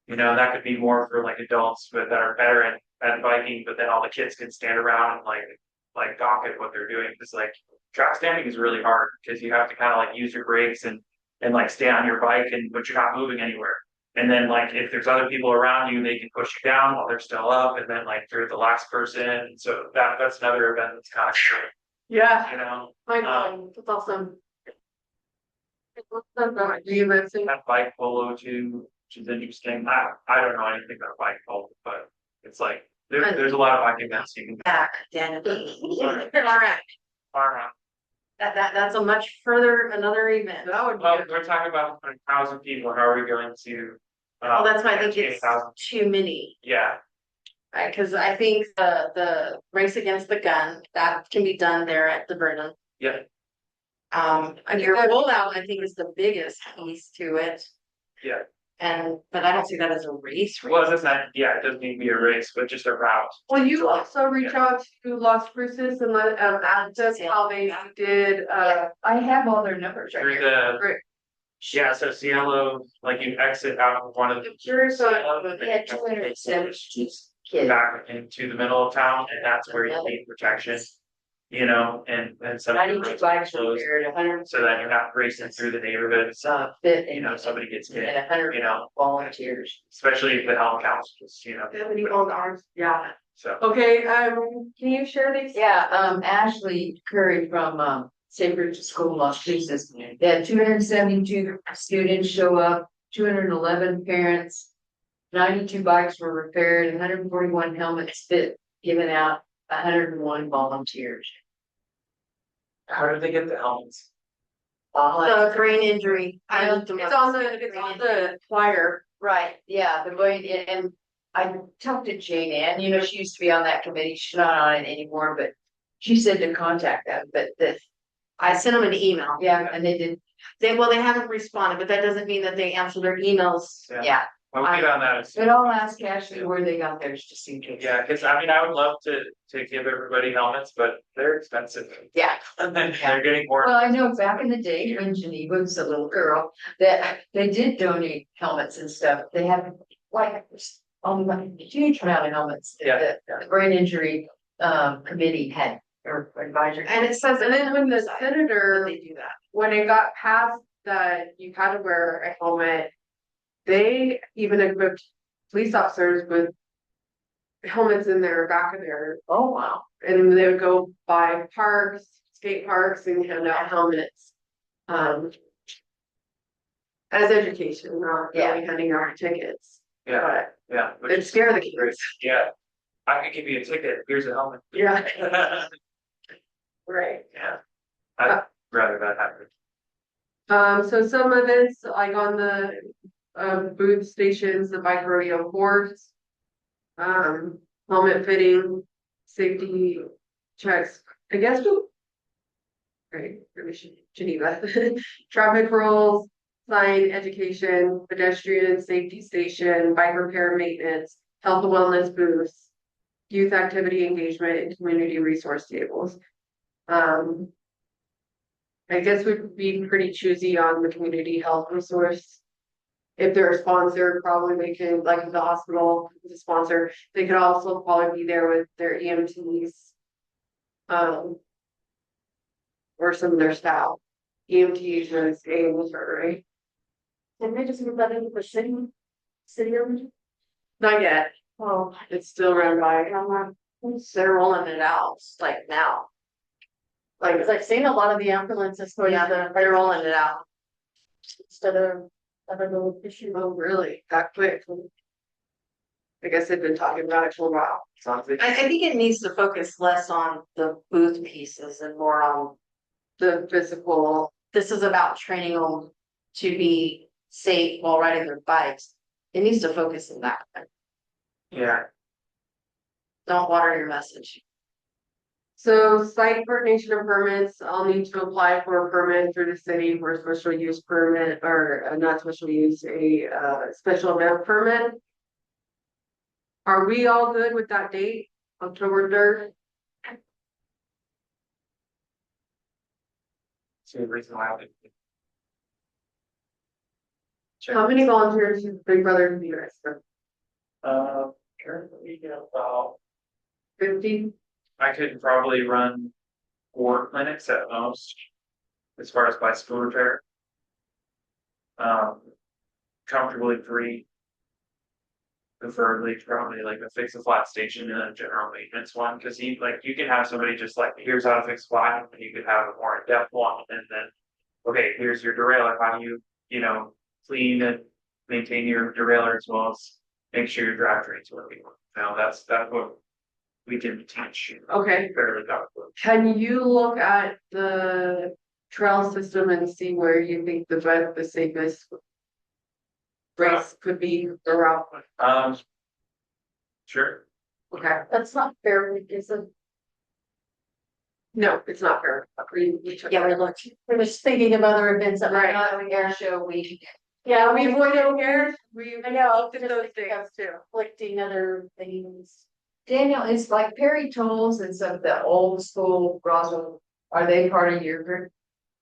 That could be more for like adults that are better at biking, but then all the kids can stand around and like gawk at what they're doing. Because like track standing is really hard because you have to kind of like use your brakes and like stay on your bike, but you're not moving anywhere. And then like if there's other people around you, they can push you down while they're still up, and then like you're the last person. So that's another event that's kind of cool. Yeah. I know, that's awesome. That bike polo too, which is interesting. I don't know anything about bike polo, but it's like there's a lot of bike events you can back, Daniel. All right. That's a much further another event. Well, we're talking about 1,000 people. How are we going to? Well, that's why I think it's 8,000? too many. Yeah. Right, because I think the race against the gun, that can be done there at the Vernon. Yeah. Your rollout, I think, is the biggest piece to it. Yeah. But I don't see that as a race. Well, it's not. Yeah, it doesn't need to be a race, but just a route. Will you also reach out to Las Cruces and let ask us how they did? I have all their numbers right Through here. the yeah, so Cielo, like you exit out of one of the We had 270 kids. back into the middle of town, and that's where you need protection. you know, and some. of the 92 roads bikes are closed, repaired, 100. so that you're not racing through the neighborhood, Fit you know, somebody gets hit, and 100 you know, volunteers. especially if the help counts, just, you know. How many volunteers? Yeah. So. Okay, can you share these? Yeah, Ashley Curry from St. Bridget's School, Las Cruces. They had 272 students show up, 211 parents, 92 bikes were repaired, 141 helmets fit, given out, 101 volunteers. How did they get the helmets? The brain injury. It's on the flyer. Right, yeah, the way, and I talked to Jane Ann, you know, she used to be on that committee, she's not on it anymore, but she said to contact them, but that, I sent them an email. yeah, and they did, They haven't responded, but that doesn't mean that they answer their emails. yeah. I'll get on that. But I'll ask Ashley where they got theirs just in case. Yeah, cause I mean, I would love to give everybody helmets, but they're expensive. Yeah. And then they're getting more. Well, I know back in the day when Geneva was a little girl, that they did donate helmets and stuff. They had like a huge amount of helmets. Yeah. The brain injury committee had or advisory. And it says, and then when the senator, They do that. when it got passed that you had to wear a helmet, they even equipped police officers with helmets in their back of their, Oh, wow. and they would go by parks, skate parks and hand out helmets. As education, not really handing out tickets, Yeah, yeah. but it scare the kids. Yeah, I could give you a ticket, here's a helmet. Yeah. Yeah, Right. I'd rather that happen. So some events like on the booth stations, the bike rodeo course. Helmet fitting, safety checks, I guess. Right, Geneva, traffic rules, sign education, pedestrian safety station, bike repair maintenance, health and wellness booths, youth activity engagement, and community resource tables. I guess we'd be pretty choosy on the community health resource. If they're a sponsor, probably they can, like if the hospital is a sponsor, they could also probably be there with their EMTs. Or some of their staff. EMTs and AMs are right. Didn't they just move that into the city of? Not yet. Oh, It's still run by. They're rolling it out like now. Like, cause I've seen a lot of the ambulances going out there, they're rolling it out. instead of other little issue. Oh, really? That quick? I guess they've been talking about it for a while. I think it needs to focus less on the booth pieces and more on The physical. this is about training them to be safe while riding their bikes. It needs to focus on that. Yeah, Don't water your message. So site coordination of permits, I'll need to apply for a permit through the city for a special use permit or not special use, a special event permit. Are we all good with that date, October 3rd? see the reason why I would. How many volunteers does Big Brother do you guys? Currently, you know, about 50? I could probably run 4 clinics at most, as far as bicycle repair. Comfortably 3. Preferably probably like a fix a flat station and a general maintenance one, because you can have somebody just like, here's how to fix flat, and you could have a more in-depth one, and then, okay, here's your derailleur, how do you know, clean and maintain your derailleur as well as make sure your drivetrain's working. Now that's what we can teach. Okay. Fairly comfortably. Can you look at the trail system and see where you think the safest race could be around? Sure. Okay. That's not fair, is it? No, it's not fair. Yeah, we're just thinking of other events that might not be air show week. Yeah, we don't care. I know, looked at those things too. Collecting other things. Daniel, it's like Perry Tolls and some of the old school Roswell, are they part of your group?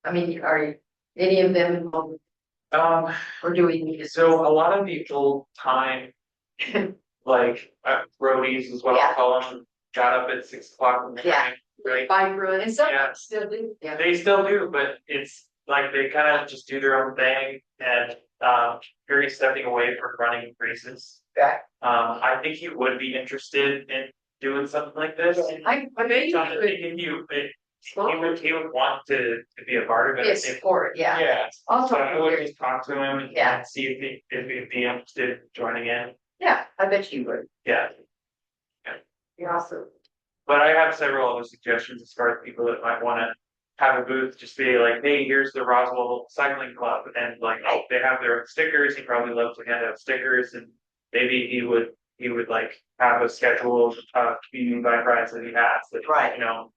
I mean, are any of them involved? Or do we need to? So a lot of the old time, like roadies is what I call them, got up at 6 o'clock in the morning. Right. bike run. And some Yeah. still do, yeah. They still do, but it's like they kind of just do their own thing and very stepping away from running races. Okay. I think he would be interested in doing something like this. I bet you I could think he would want to be a part of it. get support, yeah. Yeah. I'll So talk I to would Gary. just talk to him Yeah. and see if he'd be interested in joining in. Yeah, I bet you would. Yeah. You're awesome. But I have several other suggestions as far as people that might want to have a booth, just be like, hey, here's the Roswell Cycling Club, and like, oh, they have their stickers. He'd probably love to hand out stickers, and maybe he would like have a schedule of community bike rides that he has. That, Right. You know,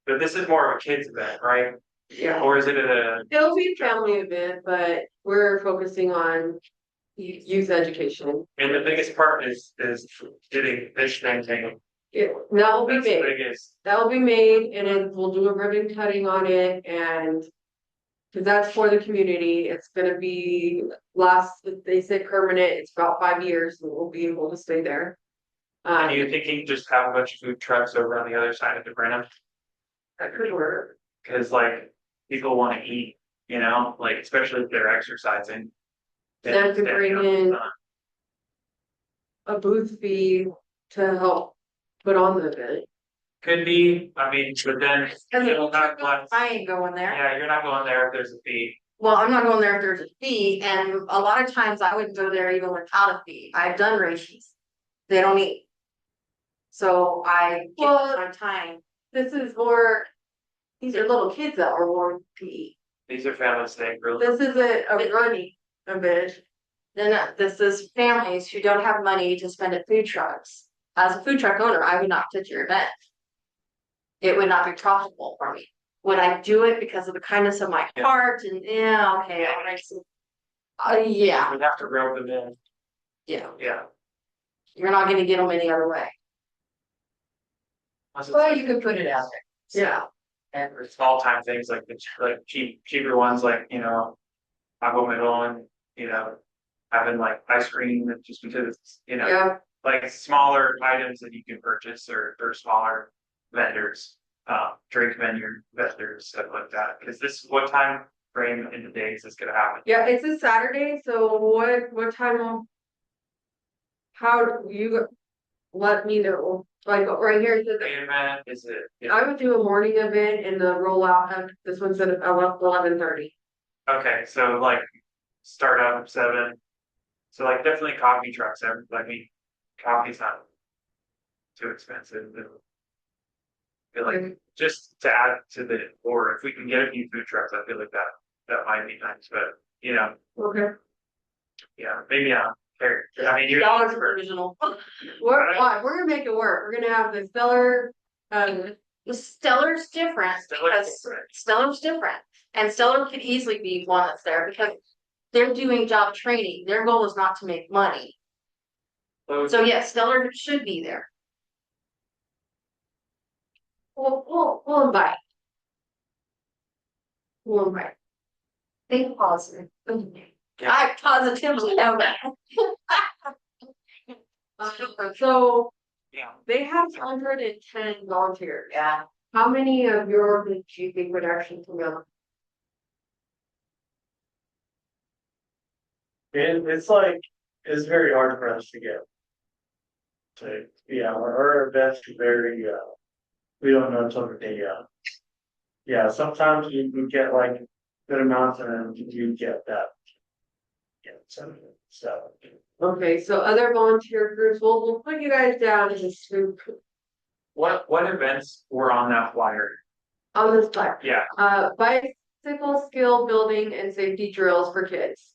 but this is more of a kids event, right? Yeah. Or is it a? It'll be a family event, but we're focusing on youth education. And the biggest part is getting this thing. That will be That's the made. biggest. That will be made and then we'll do a ribbon cutting on it and. Cause that's for the community. It's gonna be they said permanent, it's about 5 years and we'll be able to stay there. And you thinking just have a bunch of food trucks over on the other side of the Brenham? That could work. Cause like people wanna eat, you know, like especially if they're exercising. Then to bring in a booth fee to help put on the event. Could be, I mean, but then it'll have less. I ain't going there. Yeah, you're not going there if there's a fee. Well, I'm not going there if there's a fee, and a lot of times I wouldn't go there even without a fee. I've done races. They don't eat. So I get my time. This is more, these are little kids that are more PE. These are family staying really. This isn't a running event. Then this is families who don't have money to spend at food trucks. As a food truck owner, I would not touch your event. It would not be profitable for me. Would I do it because of the kindness of my heart and yeah, okay, all right. So, yeah, We'd have to rope them in. yeah. Yeah. You're not gonna get them any other way. Well, you could put it out there. Yeah. And for small time things like cheaper ones like, you know, Agua Melon, you know, having like ice cream and just because it's, you know, Yeah. like smaller items that you can purchase or smaller vendors, drink vendors, stuff like that. Is this what time frame in the day is this gonna happen? Yeah, it's a Saturday, so what time? How do you let me know? Like right here, it says Day event, is it? I would do a morning event and the rollout. This one said 11:30. Okay, so like start out at 7. So like definitely coffee trucks. I mean, coffee's not too expensive. I feel like just to add to or if we can get a few food trucks, I feel like that might be nice. But you know, Okay. yeah, maybe not. I mean, you're Dollars original. We're gonna make it work. We're gonna have the Stellar. The Stellar's different because Stellar's different. And Stellar could easily be one that's there because they're doing job training. Their goal is not to make money. So yes, Stellar should be there. We'll invite. We'll invite. Think positive. I positively know that. So Yeah. they have 110 volunteers. Yeah. How many of your do you think would actually come out? It's very hard for us to get. Our events are very, we don't know until the day of. Yeah, sometimes you get like good amounts and then you get that. Yeah, so. Okay, so other volunteer groups, we'll put you guys down as a group What events were on that flyer? on this flyer. Yeah. Bicycle skill building and safety drills for kids.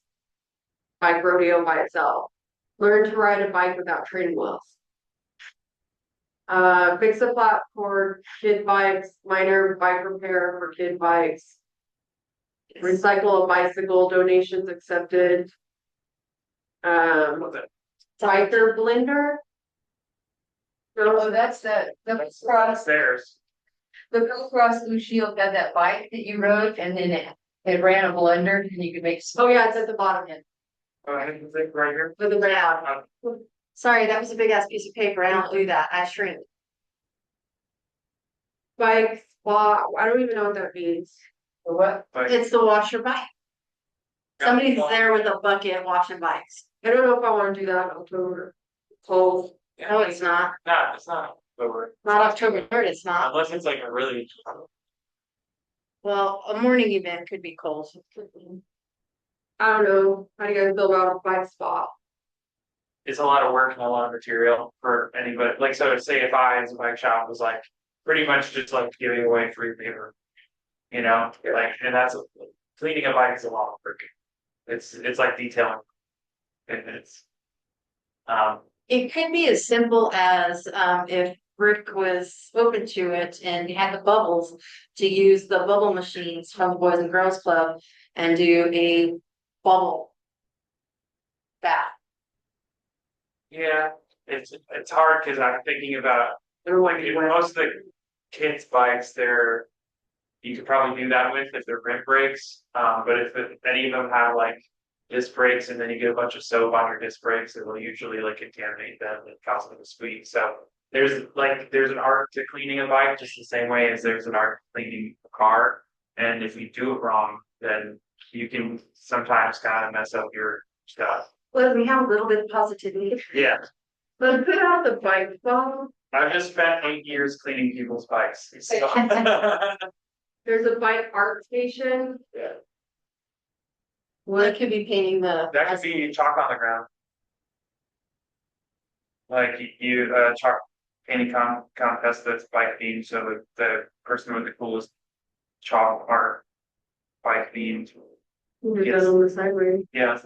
Bike rodeo by itself. Learn to ride a bike without training wheels. Fix a flat for kid bikes, minor bike repair for kid bikes. Recycle a bicycle, donations accepted. Biker blender. Oh, that's the cross. Stairs. The Blue Cross Blue Shield had that bike that you rode and then it ran a blender and you could make. Oh yeah, it's at the bottom end. Oh, I think it's right here. For the Yeah. Sorry, that was a big ass piece of paper. I don't do that. I shrink. bike spot, I don't even know what that means. What? It's the wash your bike. Somebody's there with a bucket washing bikes. I don't know if I wanna do that in October. Cold. No, it's not. No, it's not. But we're, Not October 3rd, it's not. unless it's like a really, Well, a morning event could be cold. I don't know, how do you guys feel about a bike spot? it's a lot of work and a lot of material for anybody. Like, so say if I, as a bike shop, was like pretty much just like giving away free paper, you know, like, and that's cleaning a bike is a lot of work. It's like detailing. And it's, It could be as simple as if Rick was open to it and you had the bubbles, to use the bubble machines from the Boys and Girls Club and do a bubble bath. yeah, it's hard because I'm thinking about, like, most of the kids' bikes, you could probably do that with if they're rim brakes. But if any of them have like disc brakes and then you get a bunch of soap on your disc brakes, it will usually like contaminate them and cause them to squeak. So there's an art to cleaning a bike just the same way as there's an art to cleaning a car. And if you do it wrong, then you can sometimes kind of mess up your stuff. Well, we have a little bit of positivity. Yeah. But put out the bike phone, I've just spent 8 years cleaning people's bikes. So. there's a bike art station. Yeah. Well, it could be painting the. That could be chalk on the ground. Like you chalk painting contest that's bike themed, so that the person with the coolest chalk art bike themed. We'll do Yes. that on the sideway. Yeah.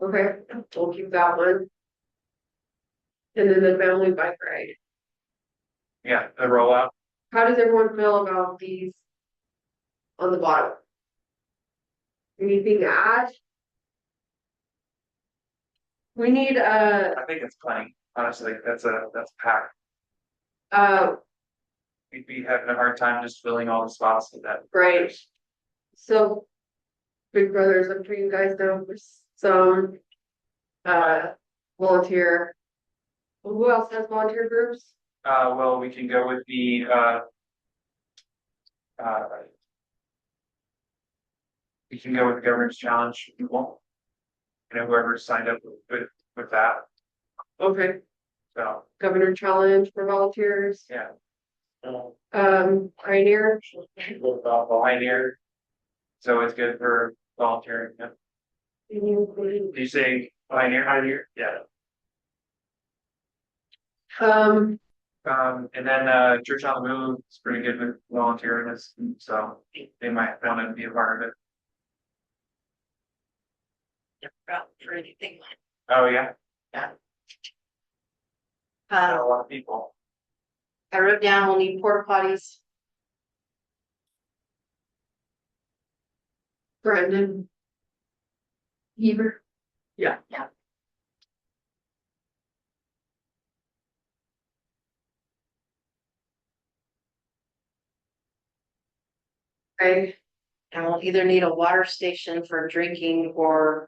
Okay, we'll keep that one. And then the family bike ride. Yeah, the rollout. How does everyone feel about these on the bottom? Anything to add? We need I think it's plenty, honestly. That's a pack. uh, We'd be having a hard time just filling all the spots with that. right. So Big Brothers, I'm sure you guys know for some volunteer. Who else has volunteer groups? Well, we can go with the we can go with the governance challenge people. You know, whoever signed up with that. Okay, So Governor Challenge for volunteers. yeah. Pioneer. Pioneer. So it's good for volunteering. Yeah. Do you say pioneer? Yeah. And then Church on the Move is pretty good with volunteering, so they might want to be a part of it. For anything. Oh yeah, Not a lot of people. I wrote down we'll need porta potties. Brandon. Heber. Yeah. Yeah. Okay. And we'll either need a water station for drinking or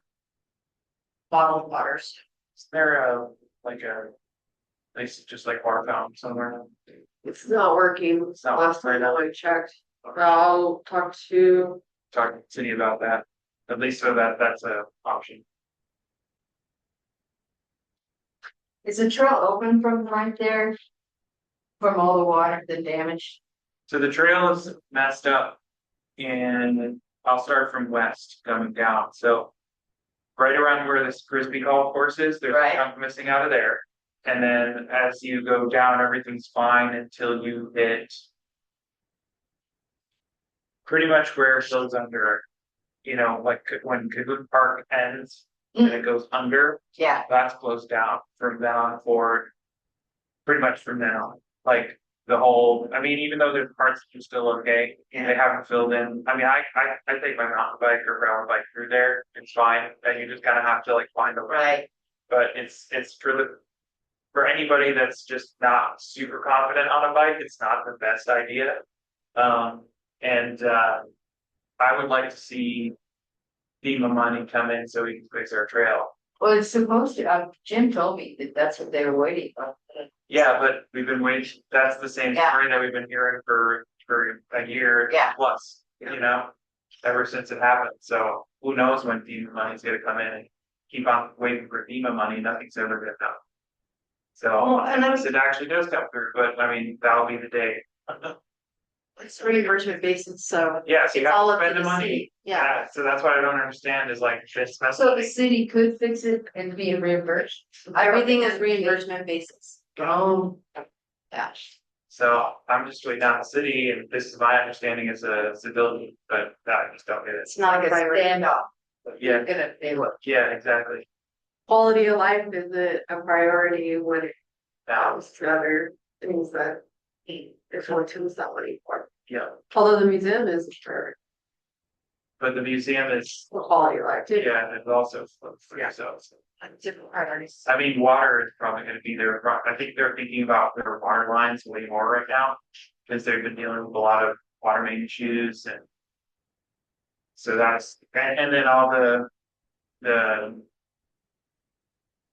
bottled waters. Is there like a place just like water fountain somewhere? It's not working. It's not Last working. time I checked. I'll talk to. Talk to the city about that, at least so that's a option. Is the trail open from right there? From all the water, the damage? So the trail is messed up, and I'll start from west coming down. So right around where this frisbee golf course is, there's a chunk missing out of there. And then as you go down, everything's fine until you hit pretty much where it goes under, you know, like when Cahoon Park ends and it goes under. Yeah. That's closed down from then on forward. Pretty much from then on, like the whole. I mean, even though there's parts that are still okay, they haven't filled in. I mean, I take my mountain bike or gravel bike through there. It's fine. And you just kind of have to like find a way. Right. But it's for anybody that's just not super confident on a bike, it's not the best idea. I would like to see FEMA money come in so we can fix our trail. Well, it's supposed to, Jim told me that that's what they were waiting on. Yeah, but we've been waiting, that's the same story that we've been hearing for a year plus, you know? Ever since it happened, so who knows when FEMA money's gonna come in and keep on waiting for FEMA money, nothing's ever gonna come. So, Well, and I unless it actually does come through, but I mean, that'll be the day. It's reimbursement basis, so. Yeah, so you it's all have to up spend the money. city. Yeah. So that's what I don't understand is like, this. So the city could fix it and be reimbursed? Everything is reimbursement basis. Oh. Yeah. So I'm just waiting down the city, and this is my understanding as a civilian, but I just don't get it. It's not a priority. Standoff. Yeah, Gonna pay what? yeah, exactly. Quality of life isn't a priority when it comes to other things that there's one to that money for. Yeah, Although the museum is a priority but the museum is, for quality of life too. yeah, it's also for yourselves. Different priorities. I mean, water is probably gonna be there. I think they're thinking about their water lines way more right now. Because they've been dealing with a lot of water main issues and. So that's, and then all the.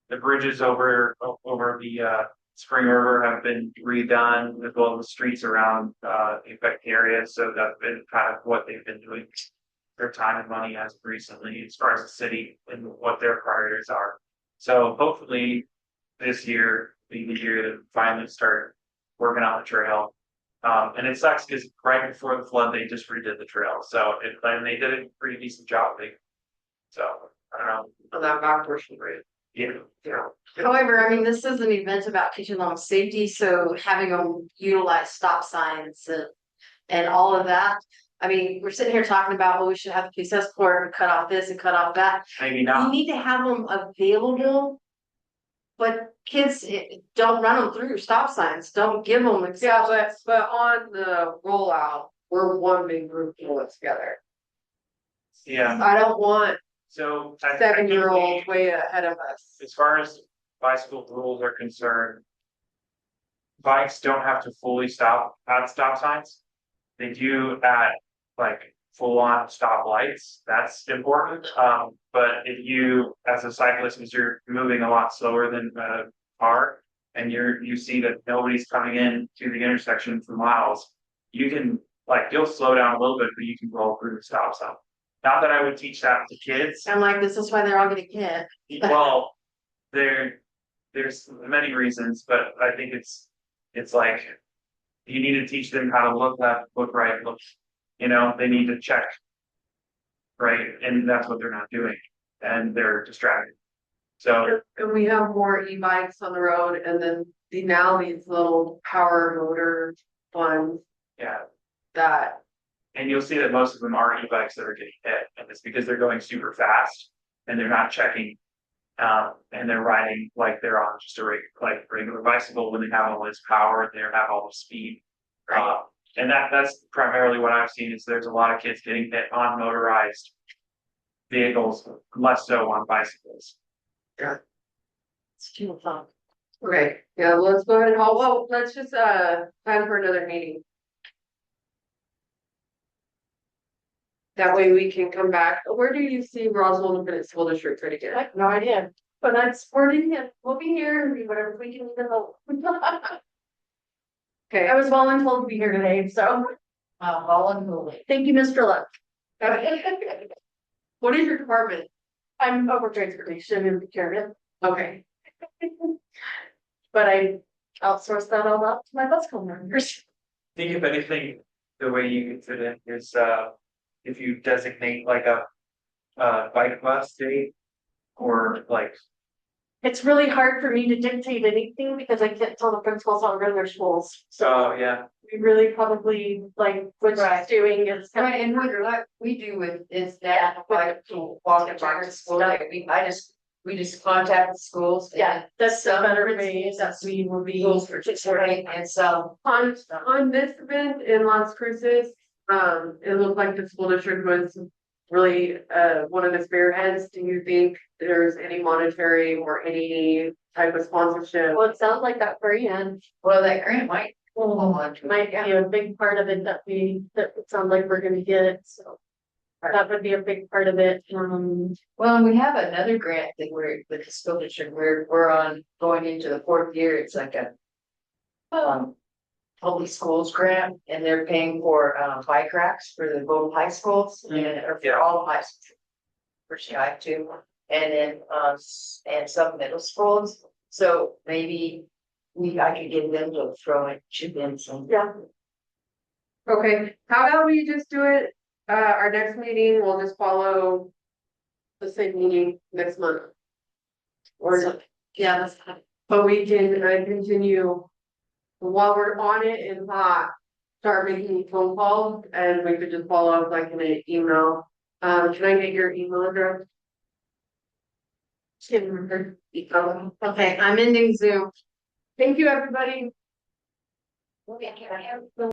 The bridges over the Spring River have been redone, as well as the streets around the affected areas, so that's been kind of what they've been doing. Their time and money as of recently, as far as the city and what their priorities are. So hopefully this year be the year to finally start working on the trail. And it sucks because right before the flood, they just redid the trail. So and they did a pretty decent job. So I don't know. On that back portion, right? Yeah. However, I mean, this is an event about teaching them safety, so having them utilize stop signs and all of that. I mean, we're sitting here talking about, well, we should have a police escort and cut off this and cut off that. Maybe You not. need to have them available. But kids don't run them through stop signs, don't give them. Yeah, but on the rollout, we're one big group pulling together. Yeah. I don't want So 7-year-olds way ahead of us. as far as bicycle rules are concerned, bikes don't have to fully stop at stop signs. They do at like full on stop lights. That's important. But if you, as a cyclist, as you're moving a lot slower than a car, and you see that nobody's coming in to the intersection for miles, you can you'll slow down a little bit, but you can roll through the stop sign. Not that I would teach that to kids. I'm like, this is why they're all getting hit. Well, there's many reasons, but I think it's like you need to teach them how to look left, look right, look, they need to check. Right, and that's what they're not doing, and they're distracted. So, And we have more e-bikes on the road, and then these little power motor ones yeah, that. and you'll see that most of them are e-bikes that are getting hit, and it's because they're going super fast and they're not checking. And they're riding like they're on just a regular bicycle when they have all this power and they have all the speed. And that's primarily what I've seen is there's a lot of kids getting hit on motorized vehicles, less so on bicycles. Yeah. It's too fun. Okay, yeah, let's go ahead and let's just plan for another meeting. That way we can come back. Where do you see Roswell Independent School District right again? I have no idea, but I'm supporting it. We'll be here and do whatever we can to help. Okay. I was voluntold to be here today, so. Voluntarily. Thank you, Mr. Luck. What is your department? I'm over transportation and procurement, Okay. but I outsource that all out to my bus co-members. I think if anything, the way you can fit in is if you designate like a bike bus day or like. It's really hard for me to dictate anything because I can't tell the principals how to run their schools. So Oh, yeah. we really probably like what she's doing is. Right, and what we do with is that like to walk it back to school, like we just contact the schools. Yeah, that's the some better principals way that we will be. schools participating, and so On this event in Las Cruces, it looked like the school district was really one of the spearheads. Do you think there's any monetary or any type of sponsorship? Well, it sounds like that grant well, that grant might hold on to might be a big part of it that it sounds like we're gonna get, so. That would be a big part of it, Well, and we have another grant that we're with the school district, we're on going into the 4th year, it's like a public schools grant, and they're paying for bike racks for the both high schools and or for all high schools. For CI too, and then and some middle schools. So maybe I could get them to throw it, chip in some. Yeah. Okay, how about we just do it, our next meeting, we'll just follow the same meeting next month. Or, Yeah, that's fine. but we can continue while we're on it and hot, start making phone calls and we could just follow up like in an email. Can I get your email address? Okay, I'm ending Zoom. Thank you, everybody.